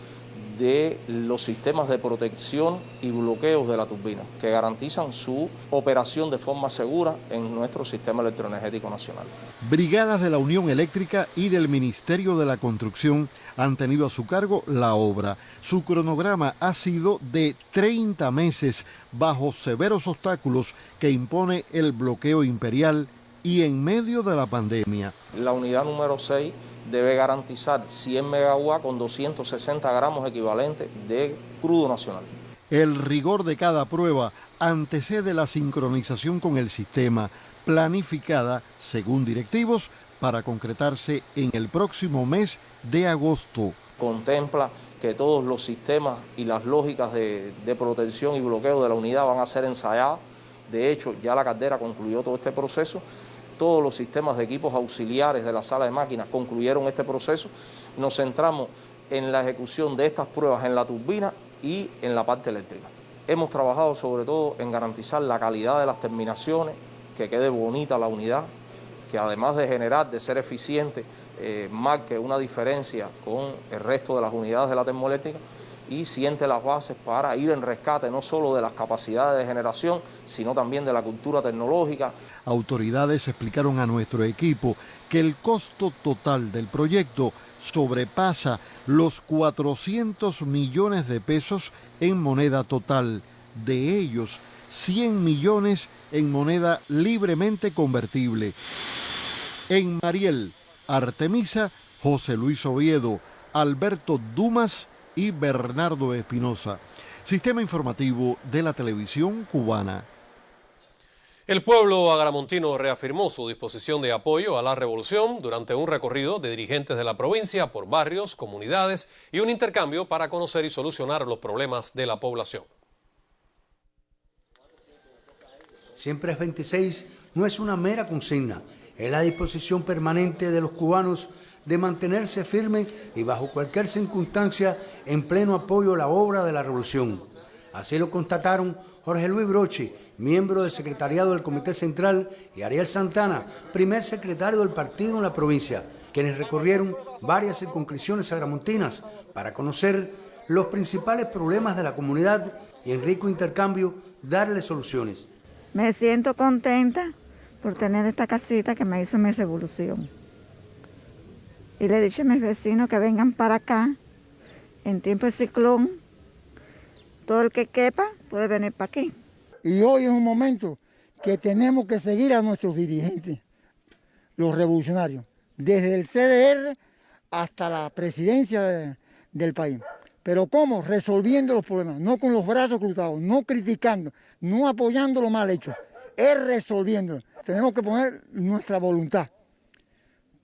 [SPEAKER 5] de los sistemas de protección y bloqueos de la turbina, que garantizan su operación de forma segura en nuestro sistema electroenergético nacional.
[SPEAKER 4] Brigadas de la Unión Eléctrica y del Ministerio de la Construcción han tenido a su cargo la obra. Su cronograma ha sido de 30 meses bajo severos obstáculos que impone el bloqueo imperial y en medio de la pandemia.
[SPEAKER 5] La unidad número 6 debe garantizar 100 megawatts con 260 gramos equivalentes de crudo nacional.
[SPEAKER 4] El rigor de cada prueba antecede la sincronización con el sistema, planificada según directivos para concretarse en el próximo mes de agosto.
[SPEAKER 5] Contempla que todos los sistemas y las lógicas de protección y bloqueo de la unidad van a ser ensayadas. De hecho, ya la caldera concluyó todo este proceso. Todos los sistemas de equipos auxiliares de la sala de máquinas concluyeron este proceso. Nos centramos en la ejecución de estas pruebas en la turbina y en la parte eléctrica. Hemos trabajado sobre todo en garantizar la calidad de las terminaciones, que quede bonita la unidad, que además de generar, de ser eficiente, marque una diferencia con el resto de las unidades de la termoeléctrica y siente las bases para ir en rescate no solo de las capacidades de generación, sino también de la cultura tecnológica.
[SPEAKER 4] Autoridades explicaron a nuestro equipo que el costo total del proyecto sobrepasa los 400 millones de pesos en moneda total, de ellos 100 millones en moneda libremente convertible. En Mariel, Artemisa, José Luis Oviedo, Alberto Dumas y Bernardo Espinosa. Sistema informativo de la televisión cubana.
[SPEAKER 1] El pueblo agramontino reafirmó su disposición de apoyo a la revolución durante un recorrido de dirigentes de la provincia por barrios, comunidades y un intercambio para conocer y solucionar los problemas de la población.
[SPEAKER 3] siempre es 26, no es una mera consigna, es la disposición permanente de los cubanos de mantenerse firme y bajo cualquier circunstancia en pleno apoyo a la obra de la revolución. Así lo constataron Jorge Luis Brochi, miembro del secretariado del Comité Central, y Ariel Santana, primer secretario del partido en la provincia, quienes recorrieron varias circunscripciones sagramontinas para conocer los principales problemas de la comunidad y en rico intercambio darle soluciones.
[SPEAKER 6] Me siento contenta por tener esta casita que me hizo mi revolución. Y le he dicho a mis vecinos que vengan para acá en tiempo de ciclón. Todo el que quepa puede venir para aquí.
[SPEAKER 23] Y hoy es un momento que tenemos que seguir a nuestros dirigentes, los revolucionarios, desde el CDR hasta la presidencia del país. Pero ¿cómo? Resolviendo los problemas, no con los brazos cruzados, no criticando, no apoyando lo mal hecho, es resolviéndolo. Tenemos que poner nuestra voluntad,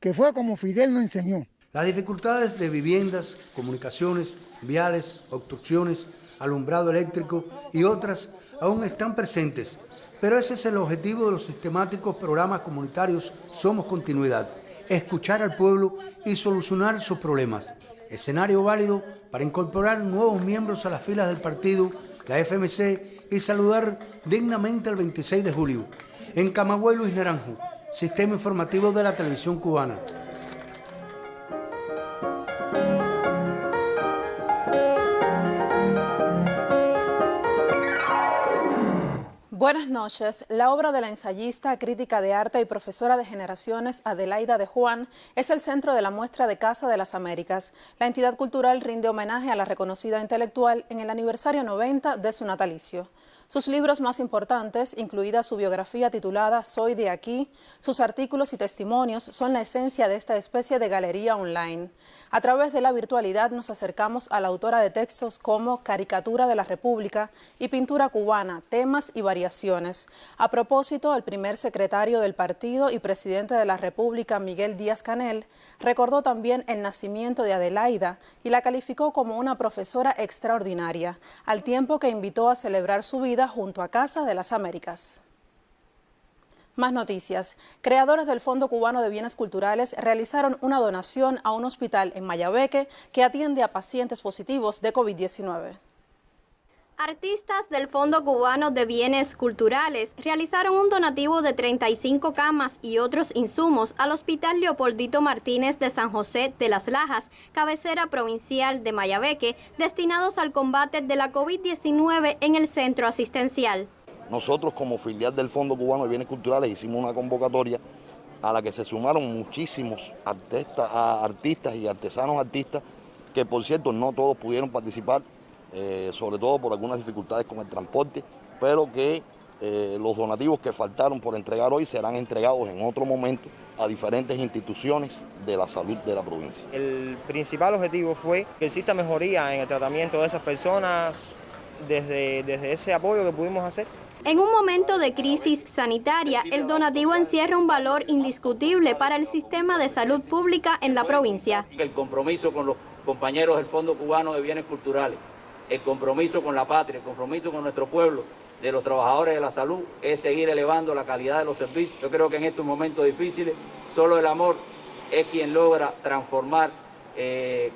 [SPEAKER 23] que fue como Fidel nos enseñó.
[SPEAKER 3] Las dificultades de viviendas, comunicaciones, viales, obstrucciones, alumbrado eléctrico y otras aún están presentes, pero ese es el objetivo de los sistemáticos programas comunitarios Somos Continuidad, escuchar al pueblo y solucionar sus problemas. Escenario válido para incorporar nuevos miembros a las filas del partido, la FMC, y saludar dignamente el 26 de julio. En Camagüey, Luis Naranjo, Sistema Informativo de la Televisión Cubana.
[SPEAKER 24] Buenas noches. La obra de la ensayista, crítica de arte y profesora de generaciones Adelaida de Juan es el centro de la muestra de Casa de las Américas. La entidad cultural rinde homenaje a la reconocida intelectual en el aniversario 90 de su natalicio. Sus libros más importantes, incluida su biografía titulada Soy de aquí, sus artículos y testimonios son la esencia de esta especie de galería online. A través de la virtualidad nos acercamos a la autora de textos como Caricatura de la República y Pintura cubana, temas y variaciones. A propósito, el primer secretario del partido y presidente de la República, Miguel Díaz-Canel, recordó también el nacimiento de Adelaida y la calificó como una profesora extraordinaria, al tiempo que invitó a celebrar su vida junto a Casa de las Américas. Más noticias. Creadores del Fondo Cubano de Bienes Culturales realizaron una donación a un hospital en Mayabeque que atiende a pacientes positivos de COVID-19.
[SPEAKER 25] Artistas del Fondo Cubano de Bienes Culturales realizaron un donativo de 35 camas y otros insumos al Hospital Leopoldito Martínez de San José de las Lajas, cabecera provincial de Mayabeque, destinados al combate de la COVID-19 en el centro asistencial.
[SPEAKER 26] Nosotros como filial del Fondo Cubano de Bienes Culturales hicimos una convocatoria a la que se sumaron muchísimos artistas y artesanos artistas que, por cierto, no todos pudieron participar, sobre todo por algunas dificultades con el transporte, pero que los donativos que faltaron por entregar hoy serán entregados en otro momento a diferentes instituciones de la salud de la provincia.
[SPEAKER 27] El principal objetivo fue que exista mejoría en el tratamiento de esas personas desde ese apoyo que pudimos hacer.
[SPEAKER 25] En un momento de crisis sanitaria, el donativo encierra un valor indiscutible para el sistema de salud pública en la provincia.
[SPEAKER 28] El compromiso con los compañeros del Fondo Cubano de Bienes Culturales, el compromiso con la patria, el compromiso con nuestro pueblo, de los trabajadores de la salud, es seguir elevando la calidad de los servicios. Yo creo que en estos momentos difíciles, solo el amor es quien logra transformar,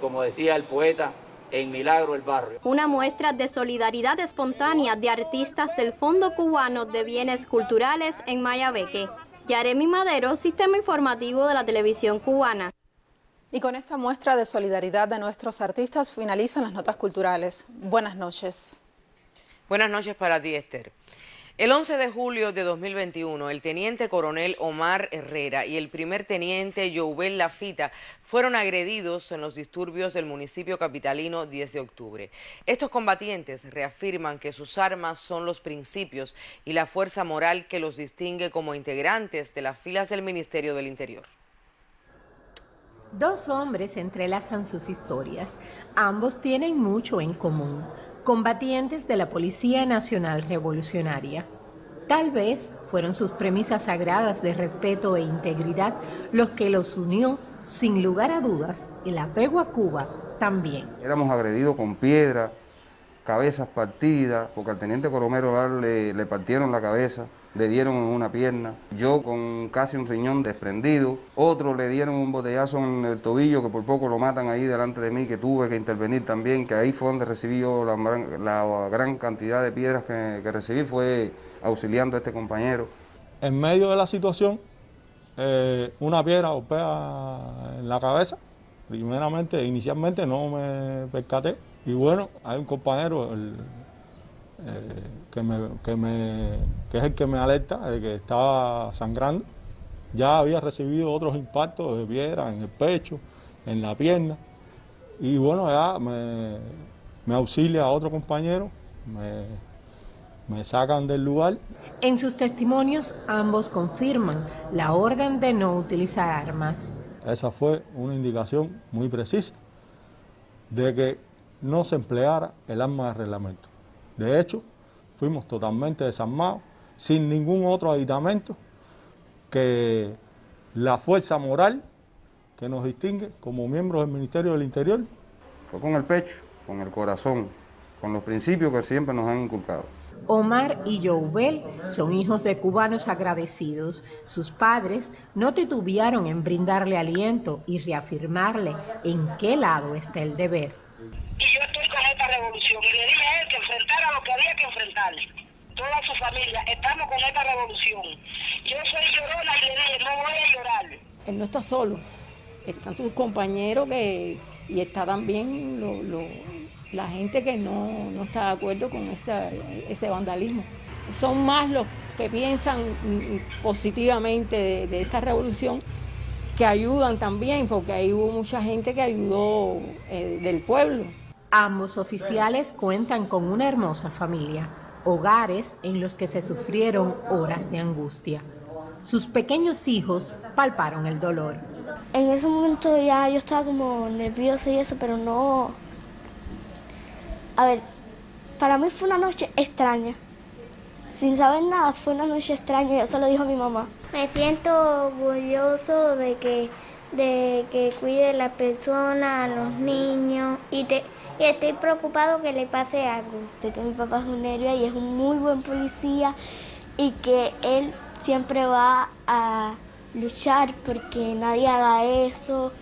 [SPEAKER 28] como decía el poeta, en milagro el barrio.
[SPEAKER 25] Una muestra de solidaridad espontánea de artistas del Fondo Cubano de Bienes Culturales en Mayabeque. Yaremi Madero, Sistema Informativo de la Televisión Cubana.
[SPEAKER 24] Y con esta muestra de solidaridad de nuestros artistas finalizan las notas culturales. Buenas noches.
[SPEAKER 2] Buenas noches para ti, Esther. El 11 de julio de 2021, el teniente coronel Omar Herrera y el primer teniente Joubel Lafita fueron agredidos en los disturbios del municipio capitalino 10 de octubre. Estos combatientes reafirman que sus armas son los principios y la fuerza moral que los distingue como integrantes de las filas del Ministerio del Interior.
[SPEAKER 29] Dos hombres entrelazan sus historias. Ambos tienen mucho en común. Combatientes de la Policía Nacional Revolucionaria. Tal vez fueron sus premisas sagradas de respeto e integridad los que los unió, sin lugar a dudas, el apego a Cuba también.
[SPEAKER 30] Éramos agredidos con piedra,
[SPEAKER 7] cabezas partidas, porque al teniente coronel Olar le partieron la cabeza, le dieron en una pierna, yo con casi un riñón desprendido, otros le dieron un botellazo en el tobillo que por poco lo matan ahí delante de mí, que tuve que intervenir también, que ahí fue donde recibí yo la gran cantidad de piedras que recibí, fue auxiliando a este compañero.
[SPEAKER 17] En medio de la situación, una piedra golpea en la cabeza. Inicialmente no me percaté. Y bueno, hay un compañero que es el que me alerta de que estaba sangrando. Ya había recibido otros impactos de piedra en el pecho, en la pierna. Y bueno, ya me auxilia a otro compañero, me sacan del lugar.
[SPEAKER 29] En sus testimonios, ambos confirman la orden de no utilizar armas.
[SPEAKER 17] Esa fue una indicación muy precisa de que no se empleara el arma de reglamento. De hecho, fuimos totalmente desarmados, sin ningún otro aditamento que la fuerza moral que nos distingue como miembros del Ministerio del Interior.
[SPEAKER 7] Fue con el pecho, con el corazón, con los principios que siempre nos han inculcado.
[SPEAKER 29] Omar y Youbel son hijos de cubanos agradecidos. Sus padres no titubearon en brindarle aliento y reafirmarle en qué lado está el deber.
[SPEAKER 8] Y yo estoy con esta revolución y le dije a él que enfrentara lo que había que enfrentar. Toda su familia, estamos con esta revolución. Yo soy llorona y le dije, no voy a llorar.
[SPEAKER 18] Él no está solo, están sus compañeros y está también la gente que no está de acuerdo con ese vandalismo. Son más los que piensan positivamente de esta revolución, que ayudan también, porque ahí hubo mucha gente que ayudó del pueblo.
[SPEAKER 29] Ambos oficiales cuentan con una hermosa familia, hogares en los que se sufrieron horas de angustia. Sus pequeños hijos palparon el dolor.
[SPEAKER 21] En ese momento ya yo estaba como nerviosa y eso, pero no... A ver, para mí fue una noche extraña. Sin saber nada, fue una noche extraña, yo se lo dijo a mi mamá. Me siento orgulloso de que cuide a la persona, a los niños, y estoy preocupado que le pase algo. Sé que mi papá es un héroe y es un muy buen policía y que él siempre va a luchar porque nadie haga eso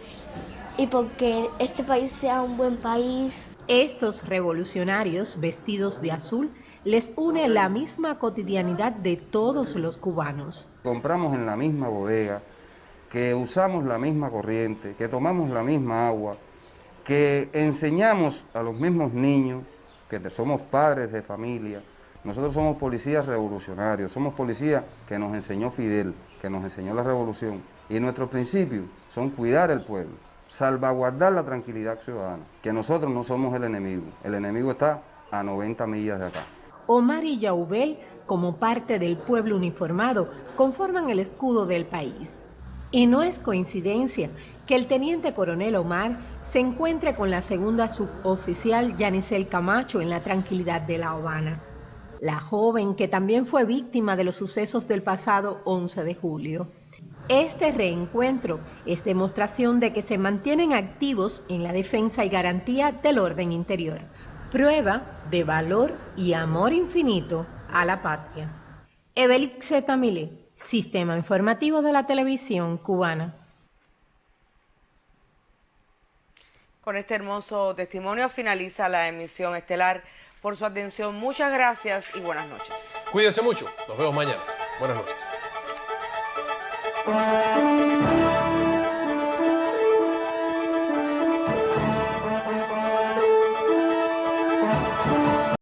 [SPEAKER 21] y porque este país sea un buen país.
[SPEAKER 29] Estos revolucionarios vestidos de azul les une la misma cotidianidad de todos los cubanos.
[SPEAKER 7] Compramos en la misma bodega, que usamos la misma corriente, que tomamos la misma agua, que enseñamos a los mismos niños, que somos padres de familia. Nosotros somos policías revolucionarios, somos policías que nos enseñó Fidel, que nos enseñó la revolución. Y nuestros principios son cuidar el pueblo, salvaguardar la tranquilidad ciudadana, que nosotros no somos el enemigo está a 90 millas de acá.
[SPEAKER 29] Omar y Youbel, como parte del pueblo uniformado, conforman el escudo del país. Y no es coincidencia que el teniente coronel Omar se encuentre con la segunda suboficial Yanisel Camacho en la tranquilidad de La Habana, la joven que también fue víctima de los sucesos del pasado 11 de julio. Este reencuentro es demostración de que se mantienen activos en la defensa y garantía del orden interior, prueba de valor y amor infinito a la patria. Ebelixe Tamilé, Sistema Informativo de la Televisión Cubana.
[SPEAKER 2] Con este hermoso testimonio finaliza la emisión estelar. Por su atención, muchas gracias y buenas noches.
[SPEAKER 1] Cuídense mucho, nos vemos mañana. Buenas noches.